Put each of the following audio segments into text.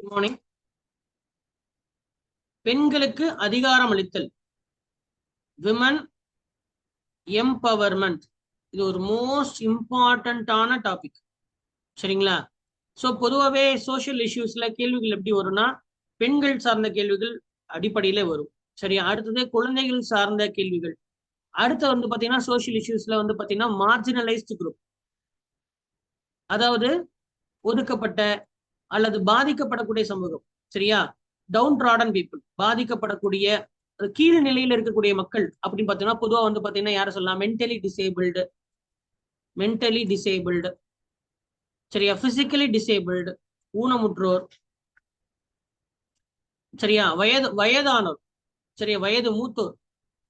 Good morning. பெண்களுக்கு அதிகாரம் அளித்தல், விமன் எம்பவர்மெண்ட், இது ஒரு மோஸ்ட் இம்பார்ட்டன்டான டாபிக். சரிங்களா? ஸோ பொதுவாகவே சோஷியல் இஷ்யூஸ்ல கேள்விகள் எப்படி வரும்னா, பெண்கள் சார்ந்த கேள்விகள் அடிப்படையில வரும். சரியா? அடுத்தது குழந்தைகள் சார்ந்த கேள்விகள். அடுத்து வந்து பாத்தீங்கன்னா சோஷியல் இஷ்யூஸ்ல வந்து பாத்தீங்கன்னா மார்ஜினலைஸ்டு குரூப், அதாவது ஒதுக்கப்பட்ட அல்லது பாதிக்கப்படக்கூடிய சமூகம். சரியா? டவுன் ட்ராடன் பீப்புள், பாதிக்கப்படக்கூடிய கீழ் நிலையில இருக்கக்கூடிய மக்கள் அப்படின்னு பாத்தீங்கன்னா பொதுவா வந்து பாத்தீங்கன்னா யார சொல்லலாம்? மென்டலி டிசேபிள்டு, சரியா? பிசிக்கலி டிசேபிள்டு, ஊனமுற்றோர், சரியா? வயதானோர், சரியா? வயது மூத்தோர்,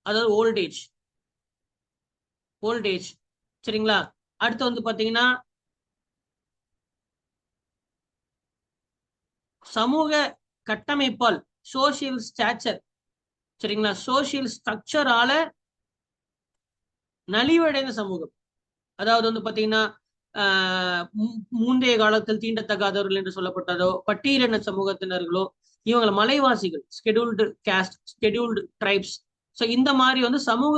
அதாவது ஓல்டேஜ். சரிங்களா? அடுத்து வந்து பாத்தீங்கன்னா சமூக கட்டமைப்பால், சோசியல் ஸ்ட்ரக்சர், சரிங்களா? சோசியல் ஸ்ட்ரக்சரால நலிவடைந்த சமூகம், அதாவது வந்து பாத்தீங்கன்னா முந்தைய காலத்தில் தீண்டத்தகாதவர்கள் என்று சொல்லப்பட்டதோ, பட்டியலின சமூகத்தினர்களோ, இவங்களை மலைவாசிகள், scheduled caste, scheduled tribes. So இந்த மாதிரி வந்து சமூக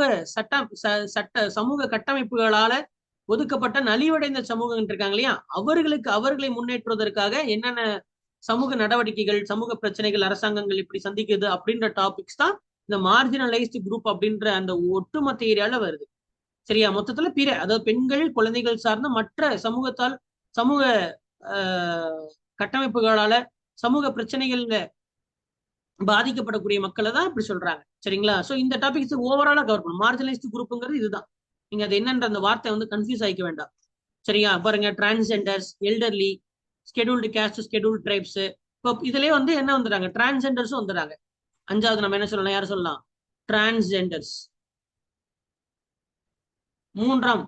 கட்டமைப்புகளால ஒதுக்கப்பட்ட நலிவடைந்த சமூகம் இருக்காங்க இல்லையா, அவர்களை முன்னேற்றுவதற்காக என்னென்ன சமூக நடவடிக்கைகள், சமூக பிரச்சனைகள் அரசாங்கங்கள் இப்படி சந்திக்குது அப்படின்ற டாபிக்ஸ் தான் இந்த மார்ஜினலைஸ்டு குரூப் அப்படின்ற அந்த ஒட்டுமொத்த ஏரியால வருது. சரியா? மொத்தத்துல பிற, அதாவது பெண்கள், குழந்தைகள் சார்ந்த மற்ற சமூக கட்டமைப்புகளால சமூக பிரச்சனைகள்ல பாதிக்கப்படக்கூடிய மக்களை தான் இப்படி சொல்றாங்க. சரிங்களா? சோ இந்த டாபிக்ஸ் ஓவராலா கவர் பண்ணும். மார்ஜினலைஸ்டு குரூப்ங்கிறது இதுதான். நீங்க அது என்னன்ற அந்த வார்த்தை வந்து கன்ஃபியூஸ் ஆகிக்க வேண்டாம். சரியா? பாருங்க, transgenders, elderly, scheduled caste, scheduled tribes. இப்போ இதுலயே வந்து என்ன வந்துடுறாங்க? டிரான்ஸ்ஜெண்டர்ஸும் வந்துடுறாங்க. அஞ்சாவது நம்ம என்ன சொல்லலாம்? யார் சொல்லலாம்? டிரான்ஸ்ஜெண்டர்ஸ், மூன்றாம்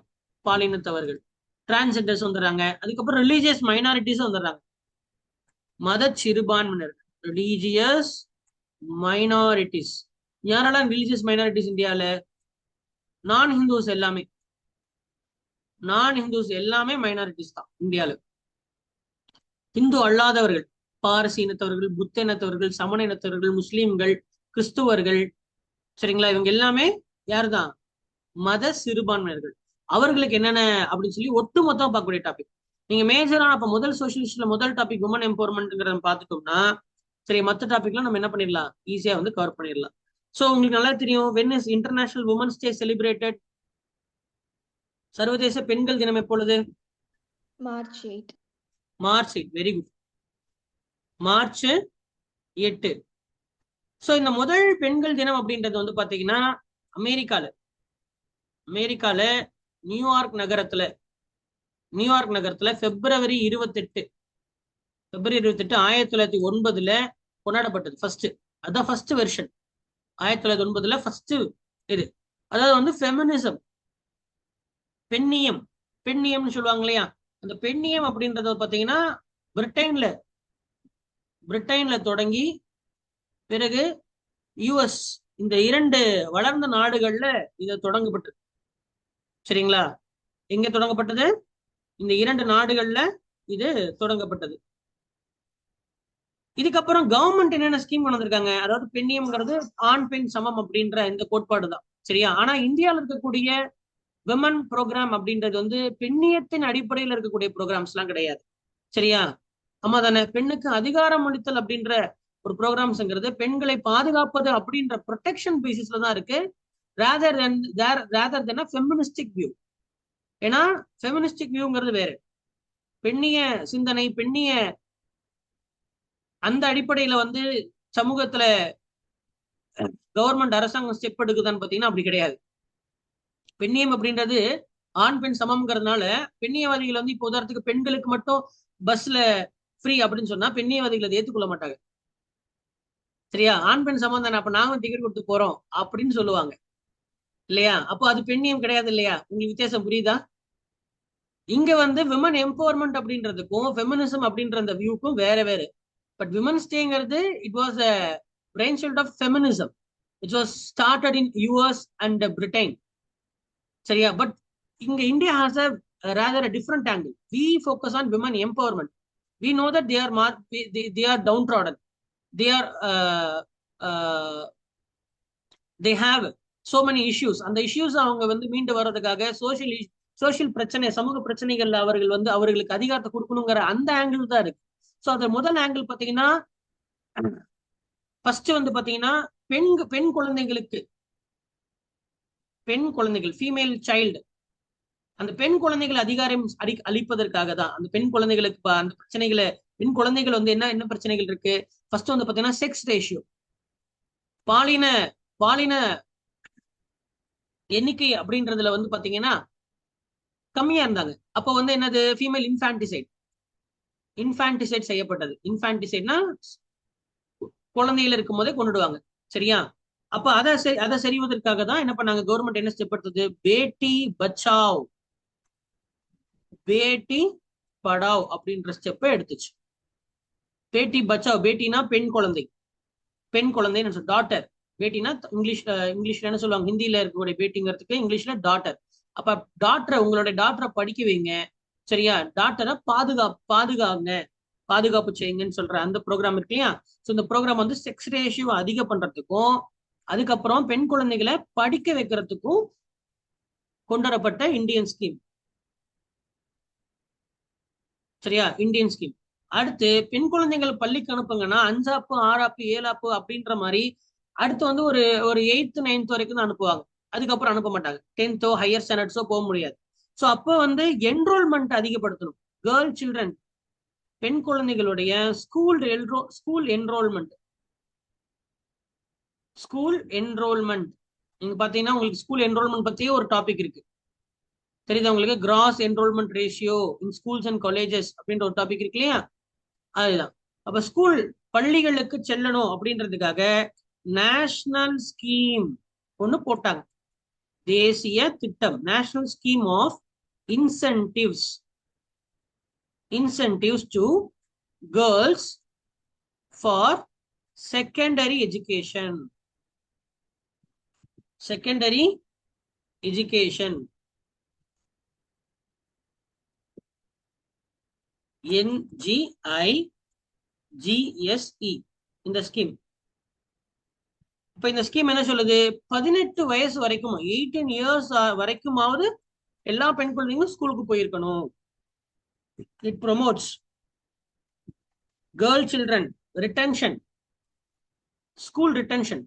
பாலினத்தவர்கள், டிரான்ஸ்ஜெண்டர்ஸ் வந்துடுறாங்க. அதுக்கப்புறம் ரிலீஜியஸ் மைனாரிட்டிஸும் வந்துடுறாங்க. மத சிறுபான்மையினர்கள், ரிலீஜியஸ் மைனாரிட்டிஸ். யாரெல்லாம் ரிலீஜியஸ் மைனாரிட்டிஸ் இந்தியால? நான் ஹிந்துஸ் எல்லாமே மைனாரிட்டிஸ் தான் இந்தியால. இந்து அல்லாதவர்கள், பாரசீக இனத்தவர்கள், புத்த இனத்தவர்கள், சமண இனத்தவர்கள், முஸ்லீம்கள், கிறிஸ்துவர்கள், சரிங்களா? இவங்க எல்லாமே யாருதான்? மத சிறுபான்மையினர்கள். அவர்களுக்கு என்னென்ன அப்படின்னு சொல்லி ஒட்டுமொத்தமா பார்க்கக்கூடிய டாபிக். நீங்க மேஜரான அப்ப முதல் சோசியலிஸ்ட்ல முதல் டாபிக் உமன் எம்பவர்மெண்ட்ங்கிறத பார்த்துட்டோம்னா, சரி, மற்ற டாபிக்லாம் நம்ம என்ன பண்ணிடலாம்? ஈஸியா வந்து கவர் பண்ணிடலாம். சோ உங்களுக்கு நல்லா தெரியும், when is international women's day celebrated? சர்வதேச பெண்கள் தினம் எப்பொழுது? March 8. March 8. Very good. March 8. So இந்த முதல் பெண்கள் தினம் அப்படின்றது வந்து பாத்தீங்கன்னா அமெரிக்கால நியூயார்க் நகரத்துல பிப்ரவரி 28 1909 கொண்டாடப்பட்டது. ஃபர்ஸ்ட், அதான் ஃபர்ஸ்ட் வெர்ஷன். 1909 ஃபர்ஸ்ட் இது. அதாவது வந்து ஃபெமினிசம், பெண்ணியம்னு சொல்லுவாங்க இல்லையா, அந்த பெண்ணியம் அப்படின்றத பாத்தீங்கன்னா பிரிட்டன்ல தொடங்கி பிறகு யுஎஸ், இந்த இரண்டு வளர்ந்த நாடுகள்ல இது தொடங்கப்பட்டது. சரிங்களா? எங்க தொடங்கப்பட்டது? இந்த இரண்டு நாடுகள்ல இது தொடங்கப்பட்டது. இதுக்கப்புறம் கவர்மெண்ட் என்னென்ன ஸ்கீம் கொண்டு வந்திருக்காங்க? அதாவது பெண்ணியம்ங்கிறது ஆண் பெண் சமம் அப்படின்ற இந்த கோட்பாடு தான். சரியா? ஆனா இந்தியாவில் இருக்கக்கூடிய விமன் ப்ரோக்ராம் அப்படின்றது வந்து பெண்ணியத்தின் அடிப்படையில் இருக்கக்கூடிய ப்ரோக்ராம்ஸ் எல்லாம் கிடையாது. சரியா? ஆமா தானே? பெண்ணுக்கு அதிகாரம் அளித்தல் அப்படின்ற ஒரு ப்ரோக்ராம்ஸ்ங்கிறது பெண்களை பாதுகாப்பது அப்படின்ற ப்ரொடெக்ஷன் பேசிஸ்ல தான் இருக்கு, rather than a feministic view. ஏன்னா ஃபெமினிஸ்டிக் வியூங்கிறது வேற. பெண்ணிய சிந்தனை, பெண்ணிய அந்த அடிப்படையில வந்து சமூகத்துல கவர்மெண்ட் அரசாங்கம் ஸ்டெப் எடுக்குதான்னு பாத்தீங்கன்னா அப்படி கிடையாது. பெண்ணியம் அப்படின்றது ஆண் பெண் சமம்ங்கிறதுனால பெண்ணியவாதிகள் வந்து இப்போ உதாரணத்துக்கு பெண்களுக்கு மட்டும் பஸ்ல ஃப்ரீ அப்படின்னு சொன்னா பெண்ணியவாதிகள் அதை ஏற்றுக்கொள்ள மாட்டாங்க. சரியா? ஆண் பெண் சமம் தானே, அப்ப நாங்களும் டிக்கெட் கொடுத்து போறோம் அப்படின்னு சொல்லுவாங்க இல்லையா? அப்போ அது பெண்ணியம் கிடையாது இல்லையா? உங்களுக்கு வித்தியாசம் புரியுதா? இங்க வந்து விமன் எம்பவர்மெண்ட் அப்படின்றதுக்கும் ஃபெமினிசம் அப்படின்ற அந்த வியூக்கும் வேற. பட் விமன்ஸ் டேங்கிறது it was a brainchild of feminism. It was started in US and Britain. சரியா? பட் இங்க India has a rather a different angle. We focus on women empowerment. we know that they are downtrodden, they are they have so many issues. அந்த issues அவங்க வந்து மீண்டு வர்றதுக்காக social பிரச்சனை, சமூக பிரச்சனைகள்ல அவர்கள் வந்து அவர்களுக்கு அதிகாரத்தை கொடுக்கணுங்கிற அந்த ஆங்கிள் தான் இருக்கு. ஸோ அந்த முதல் ஆங்கிள் பாத்தீங்கன்னா, ஃபர்ஸ்ட் வந்து பாத்தீங்கன்னா பெண் குழந்தைகள் ஃபீமேல் சைல்டு, அந்த பெண் குழந்தைகள் அதிகாரம் அளிப்பதற்காக தான். அந்த பெண் குழந்தைகளுக்கு அந்த பிரச்சனைகளை, பெண் குழந்தைகள் வந்து என்ன பிரச்சனைகள் இருக்கு. ஃபர்ஸ்ட் வந்து பாத்தீங்கன்னா செக்ஸ் ரேஷியோ, பாலின எண்ணிக்கை அப்படின்றதுல வந்து பாத்தீங்கன்னா கம்மியா இருந்தாங்க. அப்போ வந்து என்னது, ஃபீமேல் இன்ஃபான்டிசைட் செய்யப்பட்டது. இன்ஃபான்டிசைட்னா குழந்தைகள் இருக்கும் போதே கொண்டுடுவாங்க, சரியா? அப்ப அதை சரிவதற்காக தான் என்ன பண்ணாங்க, கவர்மெண்ட் என்ன ஸ்டெப் எடுத்தது, பேட்டி பச்சாவ் பேட்டி படாவ் அப்படின்ற ஸ்டெப்பை எடுத்துச்சு. பேட்டி பச்சாவ், பேட்டினா பெண் குழந்தை டாட்டர், பேட்டினா இங்கிலீஷ்ல என்ன சொல்லுவாங்க, ஹிந்தியில இருக்கக்கூடிய பேட்டிங்கிறதுக்கு இங்கிலீஷ்ல டாட்டர். அப்ப உங்களுடைய டாட்டரை படிக்க வைங்க, சரியா? டாட்டரை பாதுகாப்பு செய்யுங்கன்னு சொல்ற அந்த ப்ரோக்ராம் இருக்கு இல்லையா? ஸோ இந்த ப்ரோக்ராம் வந்து செக்ஸ் ரேஷியோ அதிகம் பண்றதுக்கும், அதுக்கப்புறம் பெண் குழந்தைகளை படிக்க வைக்கிறதுக்கும் கொண்டு வரப்பட்ட இந்தியன் ஸ்கீம், சரியா? Indian scheme. அடுத்து பெண் குழந்தைகள் பள்ளிக்கு அனுப்புங்கன்னா 5ஆப்பு 6ஆப்பு 7ஆப்பு அப்படின்ற மாதிரி அடுத்து வந்து ஒரு 8th 9th வரைக்கும் தான் அனுப்புவாங்க. அதுக்கப்புறம் அனுப்ப மாட்டாங்க. 10th ஹையர் ஸ்டாண்டர்ட்ஸோ போக முடியாது. ஸோ அப்போ வந்து என்ரோல்மெண்ட் அதிகப்படுத்தணும். கேர்ள் சில்ட்ரன், பெண் குழந்தைகளுடைய ஸ்கூல் என்ரோல்மெண்ட். நீங்க பாத்தீங்கன்னா உங்களுக்கு ஸ்கூல் என்ரோல்மெண்ட் பத்தியே ஒரு டாபிக் இருக்கு, தெரியுதா உங்களுக்கு? Cross enrolment ratio in schools and colleges அப்படின்ற ஒரு டாபிக் இருக்கு இல்லையா? அதுதான். அப்ப பள்ளிகளுக்கு செல்லணும் அப்படின்றதுக்காக நேஷனல் ஸ்கீம் ஒண்ணு போட்டாங்க, தேசிய திட்டம், national scheme of incentives to girls for secondary education. NGIGSE இந்த ஸ்கீம். இப்ப இந்த ஸ்கீம் என்ன சொல்லுது, 18 வயசு வரைக்கும், 18 இயர்ஸ் வரைக்குமாவது எல்லா பெண் குழந்தைங்களும் ஸ்கூலுக்கு போயிருக்கணும். It promotes girl children retention, school retention,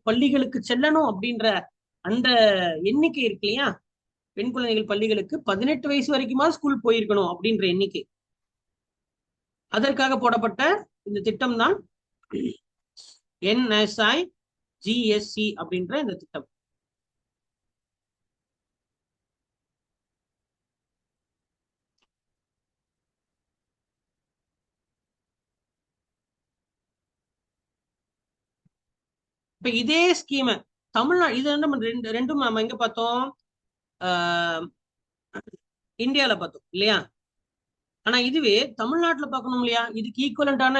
பள்ளிகளுக்கு செல்லணும் அப்படின்ற அந்த எண்ணிக்கை இருக்கு இல்லையா? பெண் குழந்தைகள் பள்ளிகளுக்கு 18 வயசு வரைக்குமா ஸ்கூல் போயிருக்கணும் அப்படின்ற எண்ணிக்கை, அதற்காக போடப்பட்ட இந்த திட்டம் தான் NSIGSE அப்படின்ற இந்த திட்டம். இப்ப இதே ஸ்கீம் தமிழ்நாடு, இது ரெண்டும் நம்ம எங்க பார்த்தோம், இந்தியால பார்த்தோம் இல்லையா? ஆனா இதுவே தமிழ்நாட்டுல பார்க்கணும் இல்லையா? இதுக்கு ஈக்குவலண்டான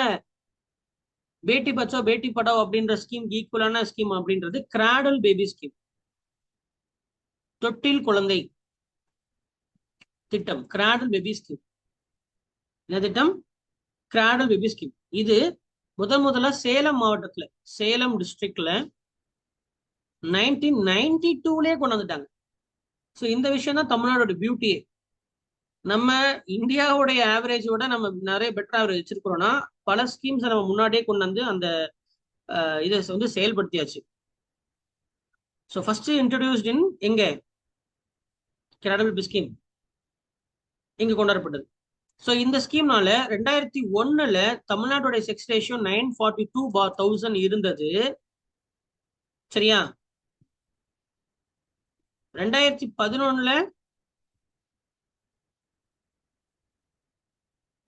பேட்டி பச்சோ பேட்டி படாவோ அப்படின்ற ஸ்கீம் ஈக்குவலான ஸ்கீம் அப்படின்றது கிராடல் பேபி ஸ்கீம், தொட்டில் குழந்தை திட்டம். கிராடல் பேபி ஸ்கீம் என்ன திட்டம்? Cradle baby scheme. இது முதல்ல சேலம் மாவட்டத்துல, சேலம் டிஸ்ட்ரிக்ட்ல 1992லயே கொண்டு வந்துட்டாங்க. ஸோ இந்த விஷயம் தான் தமிழ்நாடோட பியூட்டியே. நம்ம இந்தியாவுடைய ஆவரேஜோட நம்ம நிறைய பெட்டர் ஆவரேஜ் வச்சிருக்கிறோம்னா பல ஸ்கீம்ஸை நம்ம முன்னாடியே கொண்டு வந்து அந்த இதை வந்து செயல்படுத்தியாச்சு. ஸோ ஃபர்ஸ்ட் இன்ட்ரடியூஸ்ட் இன் எங்க, கிராடல் பேபி ஸ்கீம் இங்க கொண்டு வரப்பட்டது. ஸோ இந்த ஸ்கீம்னால 2001ல தமிழ்நாட்டுடைய செக்ஸ் ரேஷியோ 942/1000 இருந்தது, சரியா? 2011ல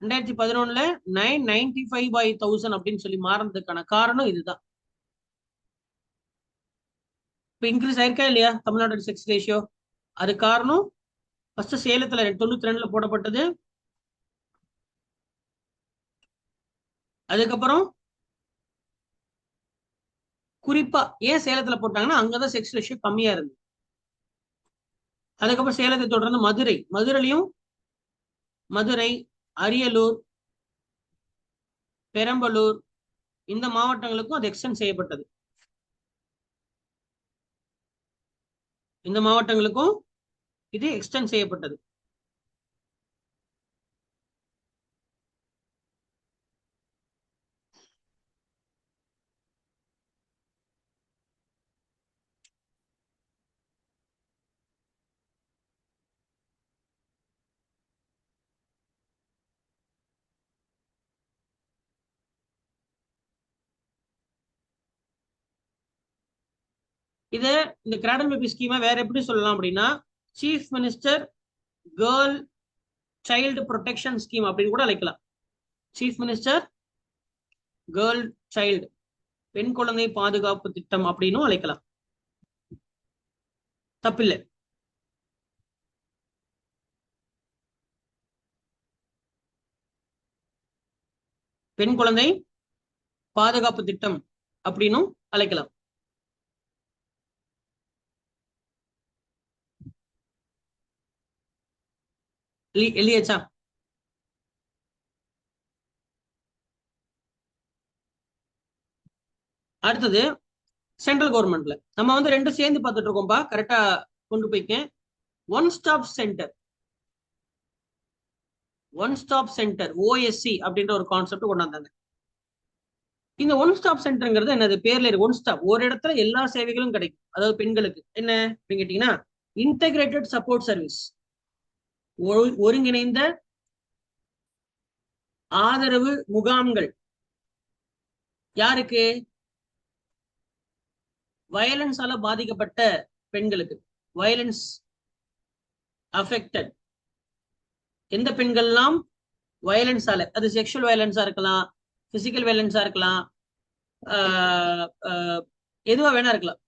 995/1000 அப்படின்னு சொல்லி மாறினதுக்கான காரணம் இதுதான். இப்ப இன்க்ரீஸ் ஆயிருக்கா இல்லையா தமிழ்நாடு செக்ஸ் ரேஷியோ? அது காரணம் ஃபர்ஸ்ட் சேலத்துல 92ல போடப்பட்டது, அதுக்கப்புறம் குறிப்பா ஏன் சேலத்துல போட்டாங்கன்னா அங்கதான் செக்ஸ் ரேஷியோ கம்மியா இருந்து, அதுக்கப்புறம் சேலத்தை தொடர்ந்து மதுரை, அரியலூர், பெரம்பலூர் இந்த மாவட்டங்களுக்கும் அது எக்ஸ்டெண்ட் செய்யப்பட்டது. இந்த மாவட்டங்களுக்கும் இது எக்ஸ்டெண்ட் செய்யப்பட்டது. இது இந்த கிராடல் பேபி ஸ்கீமை வேற எப்படி சொல்லலாம் அப்படின்னா, chief minister girl child protection scheme அப்படின்னு கூட அழைக்கலாம். சீஃப் மினிஸ்டர் கேர்ள் சைல்டு பெண் குழந்தை பாதுகாப்பு திட்டம் அப்படின்னு அழைக்கலாம். தப்பில்லை. பெண் குழந்தை பாதுகாப்பு திட்டம் அப்படின்னும் அழைக்கலாம். எல்லியாச்சா? அடுத்தது சென்ட்ரல் கவர்மெண்ட்ல நம்ம வந்து ரெண்டும் சேர்ந்து பார்த்துட்டு இருக்கோம்பா. கரெக்டா கொண்டு போய்க்க. One stop centre, one stop centre OSC அப்படின்ற ஒரு கான்செப்ட் கொண்டாந்தாங்க. இந்த ஒன் ஸ்டாப் சென்டர்ங்கிறது என்னது? பேர்ல இருக்கு ஒன் ஸ்டாப், ஒரு இடத்துல எல்லா சேவைகளும் கிடைக்கும். அதாவது பெண்களுக்கு என்ன அப்படின்னு கேட்டீங்கன்னா, இன்டகிரேட்டட் சப்போர்ட் சர்வீஸ், ஒருங்கிணைந்த ஆதரவு முகாம்கள். யாருக்கு? வயலன்ஸால பாதிக்கப்பட்ட பெண்களுக்கு. வயலன்ஸ் அஃபெக்டட், எந்த பெண்கள்லாம் வயலன்ஸால, அது செக்ஷுவல் வயலன்ஸா இருக்கலாம், பிசிக்கல் வயலன்ஸா இருக்கலாம், எதுவா வேணா இருக்கலாம்,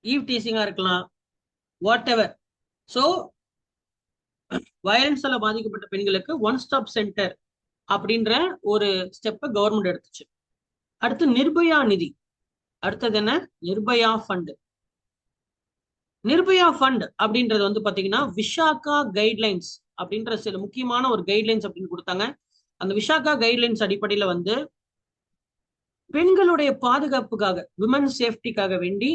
ஈவ் டீசிங்கா இருக்கலாம், வாட் எவர். ஸோ வயலன்ஸால பாதிக்கப்பட்ட பெண்களுக்கு ஒன் ஸ்டாப் சென்டர் அப்படின்ற ஒரு ஸ்டெப்பை கவர்மெண்ட் எடுத்துச்சு. அடுத்து நிர்பயா நிதி. அடுத்தது என்ன? நிர்பயா ஃபண்ட். நிர்பயா ஃபண்ட் அப்படின்றது வந்து பாத்தீங்கன்னா விஷாகா கைட்லைன்ஸ் அப்படின்ற சில முக்கியமான ஒரு கைட்லைன்ஸ் அப்படின்னு கொடுத்தாங்க. அந்த விஷாகா கைட்லைன்ஸ் அடிப்படையில வந்து பெண்களுடைய பாதுகாப்புக்காக, விமன் சேஃப்டிக்காக வேண்டி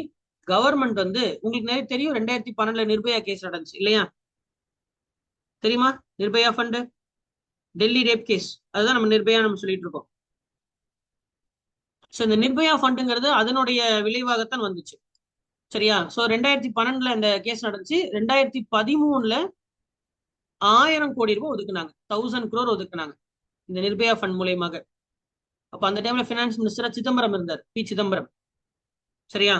கவர்மெண்ட் வந்து, உங்களுக்கு நிறைய தெரியும், 2012 நிர்பயா கேஸ் நடந்துச்சு இல்லையா? தெரியுமா? Nirbhaya fund, Delhi rape case, அதுதான் நம்ம நிர்பயா நம்ம சொல்லிட்டு இருக்கோம். ஸோ இந்த நிர்பயா ஃபண்டுங்கிறது அதனுடைய விளைவாகத்தான் வந்துச்சு. சரியா? ஸோ 2012 இந்த கேஸ் நடந்துச்சு. 2013 1000 கோடி ரூபாய் ஒதுக்குனாங்க, 1000 crore ஒதுக்குனாங்க இந்த நிர்பயா ஃபண்ட் மூலயமாக. அப்ப அந்த டைம்ல பினான்ஸ் மினிஸ்டரா சிதம்பரம் இருந்தார், பி சிதம்பரம். சரியா?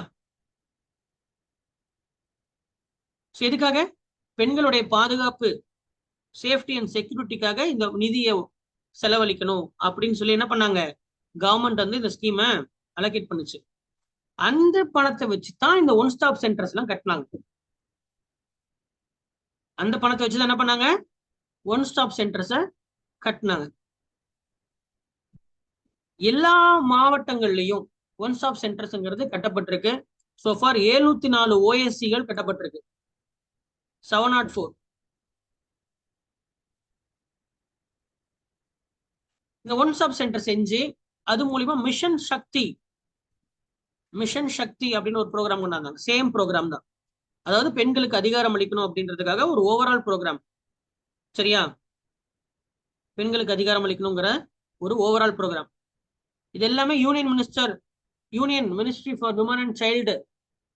எதுக்காக? பெண்களுடைய பாதுகாப்பு, சேஃப்டி அண்ட் செக்யூரிட்டிக்காக இந்த நிதியை செலவழிக்கணும் அப்படின்னு சொல்லி என்ன பண்ணாங்க, கவர்மெண்ட் வந்து இந்த ஸ்கீமை அலோகேட் பண்ணுச்சு. அந்த பணத்தை வச்சுதான் இந்த ஒன் ஸ்டாப் சென்டர்ஸ் எல்லாம் கட்டினாங்க. அந்த பணத்தை வச்சுதான் என்ன பண்ணாங்க, ஒன் ஸ்டாப் சென்டர்ஸ கட்டினாங்க. எல்லா மாவட்டங்கள்லயும் ஒன் ஸ்டாப் சென்டர்ஸ்ங்கிறது கட்டப்பட்டிருக்கு. சோ ஃபார் 704 ஓஎஸ்சிகள் கட்டப்பட்டிருக்கு. 704. இந்த ஒன் ஸ்டாப் சென்டர் செஞ்சு அது மூலியமா மிஷன் சக்தி, மிஷன் சக்தி அப்படின்னு ஒரு ப்ரோக்ராம் கொண்டாந்தாங்க. சேம் ப்ரோக்ராம் தான், அதாவது பெண்களுக்கு அதிகாரம் அளிக்கணும் அப்படின்றதுக்காக ஒரு ஓவரால் ப்ரோக்ராம். சரியா? பெண்களுக்கு அதிகாரம் அளிக்கணுங்கிற ஒரு ஓவரால் ப்ரோக்ராம். இது எல்லாமே union ministry for women and child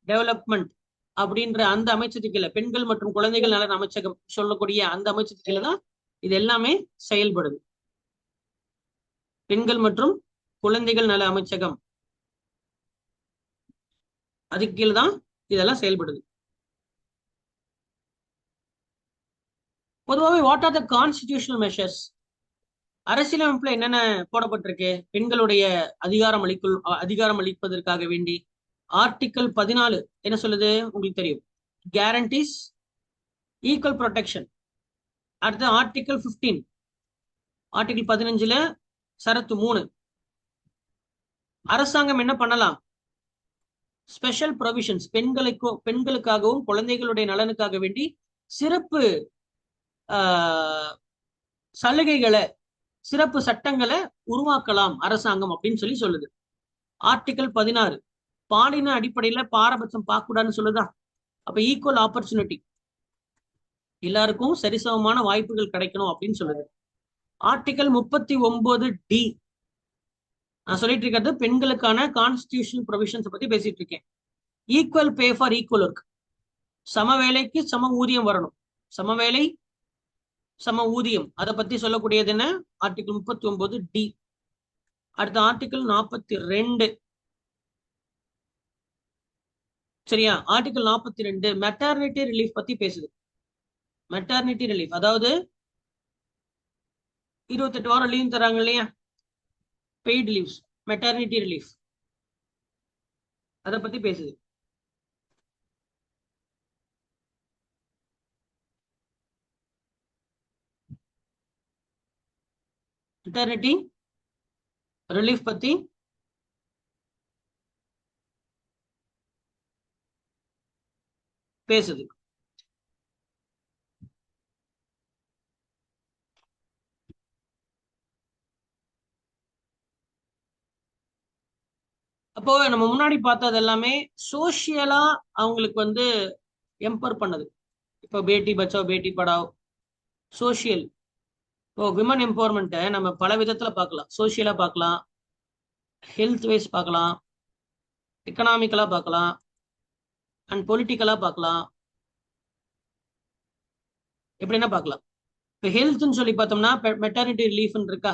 development அப்படின்ற அந்த அமைச்சத்துக்கு கீழே, பெண்கள் மற்றும் குழந்தைகள் நலன் அமைச்சகம் சொல்லக்கூடிய அந்த அமைச்சத்துக்கு கீழே தான் இது எல்லாமே செயல்படுது. பெண்கள் மற்றும் குழந்தைகள் நல அமைச்சகம், அதுக்கு கீழே தான் இதெல்லாம் செயல்படுது. பொதுவாகவே what are the constitutional measures? அரசியலமைப்புல என்னென்ன போடப்பட்டிருக்கு பெண்களுடைய அதிகாரம் அளிப்பதற்காக வேண்டி? ஆர்டிகல் 14 என்ன சொல்லுது உங்களுக்கு தெரியும், கேரண்டிஸ் ஈக்குவல் ப்ரொடெக்ஷன். அடுத்து ஆர்டிகல் 15, ஆர்டிகல் 15ல சரத்து 3, அரசாங்கம் என்ன பண்ணலாம், ஸ்பெஷல் ப்ரொவிஷன்ஸ், பெண்களுக்காகவும் குழந்தைகளுடைய நலனுக்காக வேண்டி சிறப்பு சலுகைகளை, சிறப்பு சட்டங்களை உருவாக்கலாம் அரசாங்கம் அப்படின்னு சொல்லி சொல்லுது. ஆர்டிகல் 16 பாலின அடிப்படையில பாரபட்சம் பார்க்க கூடாதுன்னு சொல்லுதா. அப்ப ஈக்குவல் ஆப்பர்ச்சுனிட்டி, எல்லாருக்கும் சரிசமமான வாய்ப்புகள் கிடைக்கணும் அப்படின்னு சொல்லுது. ஆர்டிகல் 39D நான் சொல்லிட்டு இருக்கிறது பெண்களுக்கான கான்ஸ்டிடியூஷனல் ப்ரொவிஷன்ஸ் பத்தி பேசிட்டு இருக்கேன். Equal pay for equal work, சம வேலைக்கு சம ஊதியம் வரணும். சம வேலை சம ஊதியம், அதை பத்தி சொல்லக்கூடியது என்ன? Article 39D. அடுத்த ஆர்டிகல் 42. சரியா? ஆர்டிகல் 42 மெட்டர்னிட்டி ரிலீஃப் பத்தி பேசுது. மெட்டர்னிட்டி ரிலீஃப் அதாவது 28 வாரம் லீவ் தராங்க இல்லையா, பெய்டு லீவ்ஸ், மெட்டர்னிட்டி ரிலீஃப், அதை பத்தி பேசுது. மெட்டர்னிட்டி ரிலீஃப் பத்தி பேசுது. அப்போ நம்ம முன்னாடி பார்த்தது எல்லாமே சோசியலா அவங்களுக்கு வந்து எம்பவர் பண்ணது. இப்போ பேட்டி பச்சாவ் பேட்டி படாவ் சோசியல். இப்போ விமன் எம்பவர்மெண்ட்டை நம்ம பல விதத்துல பார்க்கலாம். சோசியலா பார்க்கலாம், ஹெல்த் வைஸ் பார்க்கலாம், எக்கனாமிக்கலா பார்க்கலாம், அண்ட் பொலிட்டிக்கலா பார்க்கலாம், எப்படின்னா பார்க்கலாம். இப்போ ஹெல்த்னு சொல்லி பார்த்தோம்னா மெட்டர்னிட்டி ரிலீஃப்னு இருக்கா,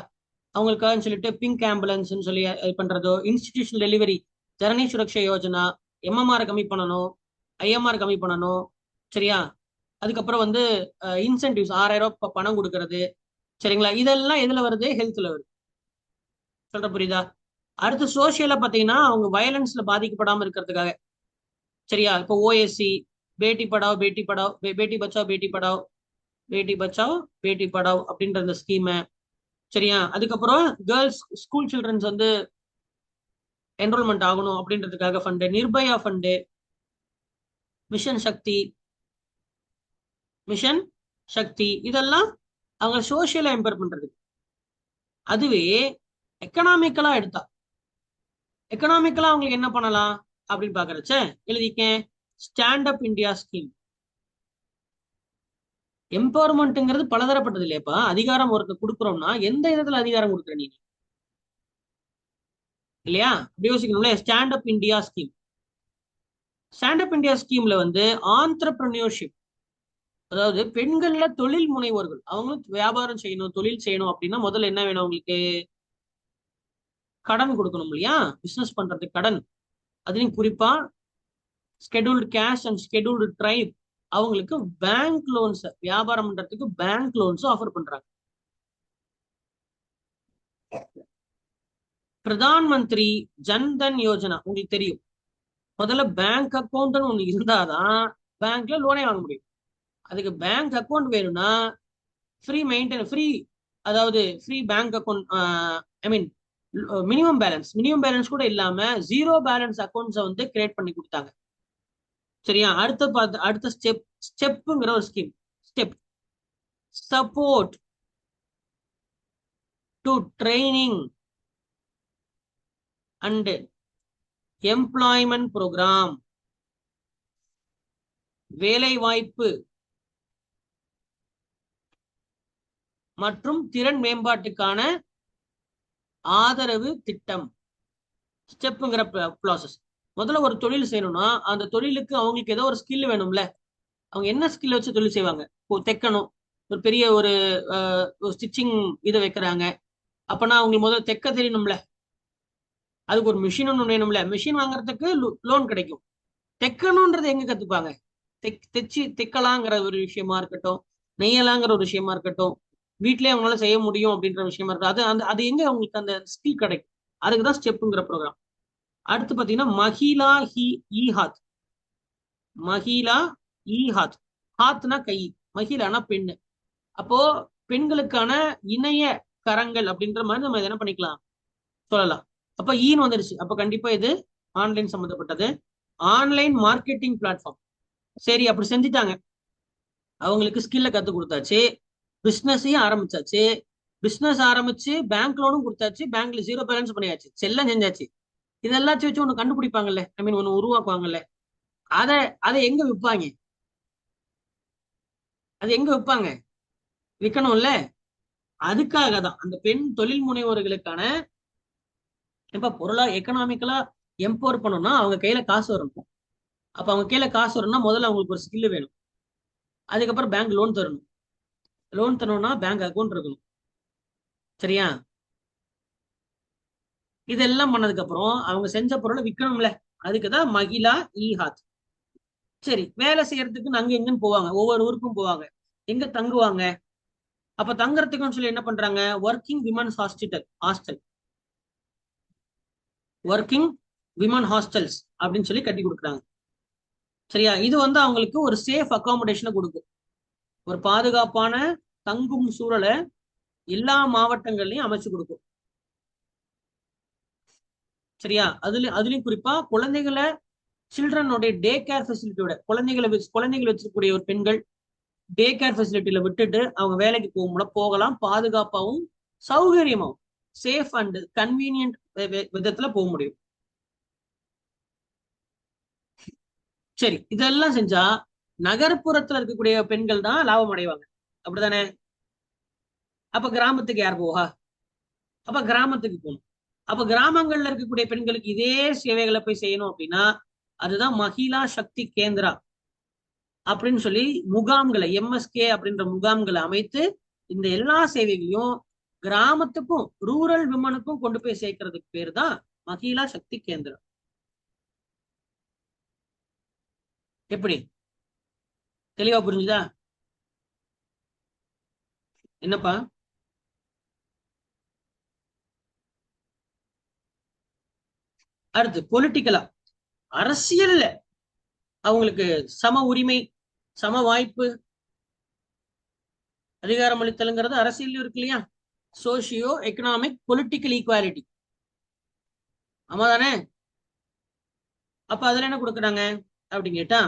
அவங்களுக்காக சொல்லிட்டு பிங்க் ஆம்புலன்ஸ் சொல்லி இது பண்றதோ, institutional delivery, Janani Suraksha Yojana, MMR கம்மி பண்ணணும், ஐஎம்ஆர் கம்மி பண்ணணும். சரியா? அதுக்கப்புறம் வந்து இன்சென்டிவ்ஸ் 6000 ரூபாய் பணம் கொடுக்கறது. சரிங்களா? இதெல்லாம் எதுல வருது? ஹெல்த்ல வருது. சொல்ற புரியுதா? அடுத்து சோசியலா பாத்தீங்கன்னா அவங்க வயலன்ஸ்ல பாதிக்கப்படாம இருக்கிறதுக்காக. சரியா? இப்போ ஓஎஸ்சி, பேட்டி படாவ் பேட்டி படாவ், பேட்டி பச்சாவ் பேட்டி படாவ், பேட்டி பச்சாவ் பேட்டி படாவ் அப்படின்ற அந்த ஸ்கீமை. சரியா? அதுக்கப்புறம் கேர்ள்ஸ் ஸ்கூல் சில்ட்ரன்ஸ் வந்து என்ரோல்மெண்ட் ஆகணும் அப்படின்றதுக்காக ஃபண்டு, நிர்பயா ஃபண்டு, மிஷன் சக்தி, மிஷன் சக்தி, இதெல்லாம் அவங்க சோசியலா எம்பவர் பண்றது. அதுவே எக்கனாமிக்கலா எடுத்தா, எக்கனாமிக்கலா அவங்களுக்கு என்ன பண்ணலாம் அப்படின்னு பாக்குறச்ச எழுதிக்கேன், ஸ்டாண்ட் அப் இந்தியா ஸ்கீம். எம்பவர்மெண்ட்ங்கிறது பலதரப்பட்டது இல்லையாப்பா. அதிகாரம் ஒருத்தர் கொடுக்குறோம்னா எந்த விதத்துல அதிகாரம் கொடுக்குற நீ இல்லையா? அப்படி யோசிக்கணும்ல. Stand up India scheme, stand up India ஸ்கீம்ல வந்து ஆண்டர்பிரினியர்ஷிப், அதாவது பெண்கள்ல தொழில் முனைவோர்கள், அவங்களும் வியாபாரம் செய்யணும், தொழில் செய்யணும் அப்படின்னா முதல்ல என்ன வேணும் அவங்களுக்கு? கடன் கொடுக்கணும் இல்லையா? பிசினஸ் பண்றதுக்கு கடன். அதுலயும் குறிப்பா scheduled caste and scheduled tribe அவங்களுக்கு பேங்க் லோன்ஸ், வியாபாரம் பண்றதுக்கு பேங்க் லோன்ஸ் ஆஃபர் பண்றாங்க. பிரதான் மந்திரி ஜன்தன் யோஜனா உங்களுக்கு தெரியும். முதல்ல பேங்க் அக்கௌண்ட் ஒண்ணு இருந்தாதான் பேங்க்ல லோனே வாங்க முடியும். அதுக்கு பேங்க் அக்கௌண்ட் வேணும்னா ஃப்ரீ, அதாவது ஃப்ரீ பேங்க் அக்கௌண்ட், ஐ மீன் மினிமம் பேலன்ஸ் கூட இல்லாம 0 பேலன்ஸ் அக்கௌண்ட்ஸை வந்து கிரியேட் பண்ணி கொடுத்தாங்க. சரியா? அடுத்த ஸ்டெப்ங்கிற ஒரு scheme, step support to training and employment programme, வேலை வாய்ப்பு மற்றும் திறன் மேம்பாட்டுக்கான ஆதரவு திட்டம். ஸ்டெப்ங்கிற ப்ராசஸ். முதல்ல ஒரு தொழில் செய்யணும்னா அந்த தொழிலுக்கு அவங்களுக்கு ஏதோ ஒரு ஸ்கில் வேணும்ல. அவங்க என்ன ஸ்கில் வச்சு தொழில் செய்வாங்க? தைக்கணும், ஒரு பெரிய ஒரு ஸ்டிச்சிங் இதை வைக்கிறாங்க அப்பனா அவங்களுக்கு முதல்ல தைக்க தெரியணும்ல. அதுக்கு ஒரு மிஷின் ஒன்று வேணும்ல. மிஷின் வாங்குறதுக்கு லோன் கிடைக்கும். தைக்கணும்ன்றது எங்க கத்துப்பாங்க? தைக்கலாங்கிற ஒரு விஷயமா இருக்கட்டும், நெய்யலாங்கிற ஒரு விஷயமா இருக்கட்டும், வீட்லயே அவங்களால செய்ய முடியும் அப்படின்ற விஷயமா இருக்கும். அது எங்க அவங்களுக்கு அந்த ஸ்கில் கிடைக்கும்? அதுக்குதான் ஸ்டெப்புங்கிற ப்ரோக்ராம். அடுத்து பாத்தீங்கன்னா மஹிலா இ ஹாத், மஹிலா இ ஹாத், ஹாத்னா கை, மஹிலானா பெண்ணு. அப்போ பெண்களுக்கான இணைய கரங்கள் அப்படின்ற மாதிரி நம்ம என்ன பண்ணிக்கலாம் சொல்லலாம். அப்ப ஈன்னு வந்துருச்சு. அப்ப கண்டிப்பா இது ஆன்லைன் சம்பந்தப்பட்டது. Online marketing platform. சரி, அப்படி செஞ்சுட்டாங்க, அவங்களுக்கு ஸ்கில்ல கத்து கொடுத்தாச்சு. பிசினஸையும் ஆரம்பிச்சாச்சு, பிசினஸ் ஆரம்பிச்சு பேங்க் லோனும் கொடுத்தாச்சு, பேங்க்ல 0 பேலன்ஸ் பண்ணியாச்சு, செல்லம் செஞ்சாச்சு. இதெல்லாச்சும் வச்சு ஒண்ணு கண்டுபிடிப்பாங்கல்ல, ஐ மீன் ஒண்ணு உருவாக்குவாங்கல்ல. அதை அதை எங்க விற்பாங்க? அது எங்க விற்பாங்க? விற்கணும்ல. அதுக்காக தான் அந்த பெண் தொழில் முனைவோர்களுக்கான இப்ப பொருளா எக்கனாமிக்கலா எம்பவர் பண்ணணும்னா அவங்க கையில காசு வரணும். அப்ப அவங்க கையில காசு வரணும்னா முதல்ல அவங்களுக்கு ஒரு ஸ்கில் வேணும். அதுக்கப்புறம் பேங்க் லோன் தரணும். லோன் தரணும்னா பேங்க் அக்கௌண்ட் இருக்கணும். சரியா? இதெல்லாம் பண்ணதுக்கு அப்புறம் அவங்க செஞ்ச பொருளை விற்கணும்ல. அதுக்குதான் மகிழா ஈஹாத். சரி, வேலை செய்யறதுக்கு அங்க எங்கன்னு போவாங்க, ஒவ்வொரு ஊருக்கும் போவாங்க. எங்க தங்குவாங்க? அப்ப தங்குறதுக்குன்னு சொல்லி என்ன பண்றாங்க? Working women's hostel, working women hostels அப்படின்னு சொல்லி கட்டி கொடுக்குறாங்க. சரியா? இது அவங்களுக்கு ஒரு சேஃப் அகாமடேஷனை கொடுக்கும். ஒரு பாதுகாப்பான தங்கும் சூழலை எல்லா மாவட்டங்கள்லயும் அமைச்சு கொடுக்கும். சரியா? அதுலயும் குறிப்பா குழந்தைகளை சில்ட்ரனுடைய டே கேர் ஃபெசிலிட்டியோட குழந்தைகளை வச்சிருக்கக்கூடிய ஒரு பெண்கள் டே கேர் ஃபெசிலிட்டியில விட்டுட்டு அவங்க வேலைக்கு போகலாம், பாதுகாப்பாகவும் சௌகரியமாவும் சேஃப் அண்ட் கன்வீனியன்ட் விதத்துல போக முடியும். சரி, இதெல்லாம் செஞ்சா நகர்ப்புறத்துல இருக்கக்கூடிய பெண்கள் தான் லாபம் அடைவாங்க. அப்படிதானே? அப்ப கிராமத்துக்கு யார் போவா? அப்ப கிராமத்துக்கு போகணும். அப்ப கிராமங்கள்ல இருக்கக்கூடிய பெண்களுக்கு இதே சேவைகளை போய் செய்யணும் அப்படின்னா அதுதான் மகிழா சக்தி கேந்திரா அப்படின்னு சொல்லி முகாம்களை, எம்எஸ்கே அப்படின்ற முகாம்களை அமைத்து இந்த எல்லா சேவைகளையும் கிராமத்துக்கும் ரூரல் விமனுக்கும் கொண்டு போய் சேர்க்கறதுக்கு பேர் தான் மகிழா சக்தி கேந்திரா. எப்படி? தெளிவா புரிஞ்சுதா? என்னப்பா? அடுத்து பொலிட்டிக்கலா, அரசியல்ல அவங்களுக்கு சம உரிமை, சம வாய்ப்பு, அதிகாரம் அளித்தலுங்கிறது அரசியல் இருக்கு இல்லையா? Socio economic political equality. ஆமா தானே? அப்ப அதுல என்ன கொடுக்குறாங்க அப்படின்னு கேட்டா,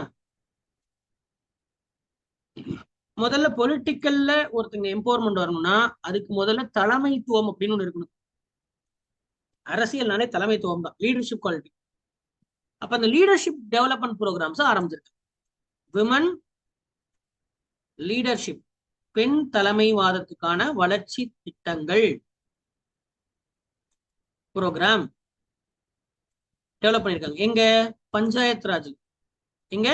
முதல்ல பொலிட்டிக்கல்ல ஒருத்தங்க எம்பவர்மெண்ட் வரணும்னா அதுக்கு முதல்ல தலைமைத்துவம் அப்படின்னு ஒண்ணு இருக்கணும். அரசியல்னாலே தலைமைத்துவம் தான், லீடர்ஷிப் குவாலிட்டி. அப்ப அந்த லீடர்ஷிப் டெவலப்மெண்ட் ப்ரோக்ராம்ஸ் ஆரம்பிச்சிருக்கு. விமன் லீடர்ஷிப், பெண் தலைமைவாதத்துக்கான வளர்ச்சி திட்டங்கள் ப்ரோக்ராம் டெவலப் பண்ணிருக்காங்க. எங்க? பஞ்சாயத் ராஜ். எங்க?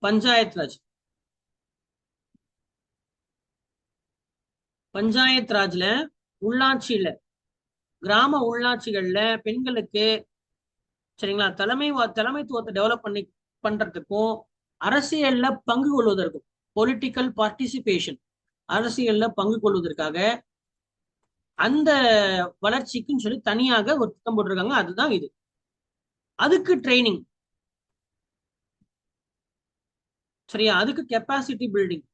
பஞ்சாயத் ராஜ். பஞ்சாயத் ராஜ்ல, உள்ளாட்சியில, கிராம உள்ளாட்சிகள்ல பெண்களுக்கு சரிங்களா தலைமைத்துவத்தை டெவலப் பண்றதுக்கும் அரசியல்ல பங்கு கொள்வதற்கும், பொலிட்டிக்கல் பார்ட்டிசிபேஷன், அரசியல்ல பங்கு கொள்வதற்காக அந்த வளர்ச்சிக்குன்னு சொல்லி தனியாக ஒரு திட்டம் போட்டிருக்காங்க. அதுதான் இது. அதுக்கு ட்ரைனிங். சரியா? அதுக்கு கெப்பாசிட்டி பில்டிங்.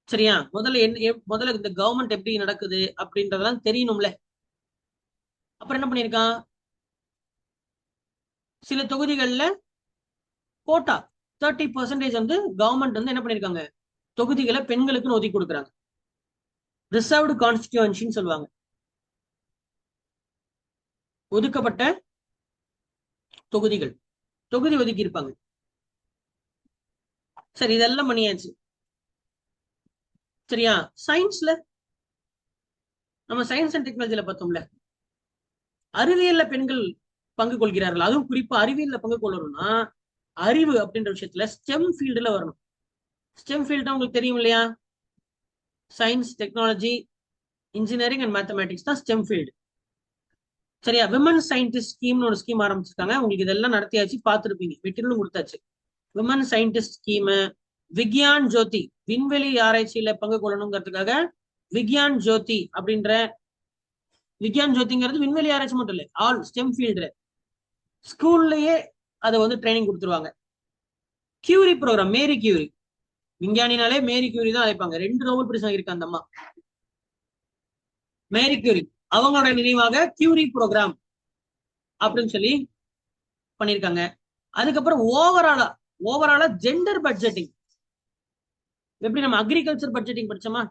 சரியா? முதல்ல இந்த கவர்மெண்ட் எப்படி நடக்குது அப்படின்றதெல்லாம் தெரியணும்ல. அப்புறம் என்ன பண்ணிருக்கான்? சில தொகுதிகள்ல கோட்டா 30% கவர்மெண்ட் என்ன பண்ணிருக்காங்க, தொகுதிகளை பெண்களுக்குன்னு ஒதுக்கி கொடுக்குறாங்க. ரிசர்வ்டு கான்ஸ்டிடியூன்சின்னு சொல்லுவாங்க, ஒதுக்கப்பட்ட தொகுதிகள், தொகுதி ஒதுக்கி இருப்பாங்க. சரி, இதெல்லாம் பண்ணியாச்சு. சரியா? சயின்ஸ்ல நம்ம சயின்ஸ் அண்ட் டெக்னாலஜில பார்த்தோம்ல, அறிவியல்ல பெண்கள் பங்கு கொள்கிறார்கள். அதுவும் குறிப்பா அறிவியல்ல பங்கு கொள்ளணும்னா அறிவு அப்படின்ற விஷயத்துல ஸ்டெம் ஃபீல்டுல வரணும். ஸ்டெம் ஃபீல்டு உங்களுக்கு தெரியும் இல்லையா? Science, technology, engineering and mathematics தான் ஸ்டெம் ஃபீல்டு. சரியா? விமன் சயின்டிஸ்ட் ஸ்கீம்னு ஒரு ஸ்கீம் ஆரம்பிச்சிருக்காங்க. உங்களுக்கு இதெல்லாம் நடத்தியாச்சு, பார்த்துருப்பீங்க, மெட்டீரியலும் கொடுத்தாச்சு. விமன் சயின்டிஸ்ட் ஸ்கீம், விக்யான் ஜோதி, விண்வெளி ஆராய்ச்சியில பங்கு கொள்ளணுங்கிறதுக்காக விக்யான் ஜோதி அப்படின்ற, விக்யான் ஜோதிங்கிறது விண்வெளி ஆராய்ச்சி மட்டும் இல்லை, ஆல் ஸ்டெம் ஃபீல்டு. ஸ்கூல்லயே அதை ட்ரைனிங் கொடுத்துருவாங்க. கியூரி ப்ரோக்ராம், மேரி கியூரி, விஞ்ஞானினாலே மேரி கியூரி தான் அழைப்பாங்க. 2 நோபல் பிரைஸ் வாங்கியிருக்க அந்த அம்மா மேரி கியூரி. அவங்களோட நினைவாக கியூரி ப்ரோக்ராம் அப்படின்னு சொல்லி பண்ணிருக்காங்க. அதுக்கப்புறம் ஓவராலா ஜெண்டர் பட்ஜெட்டிங், எப்படி நம்ம அக்ரிகல்ச்சர் பட்ஜெட்டிங் படிச்சோமா?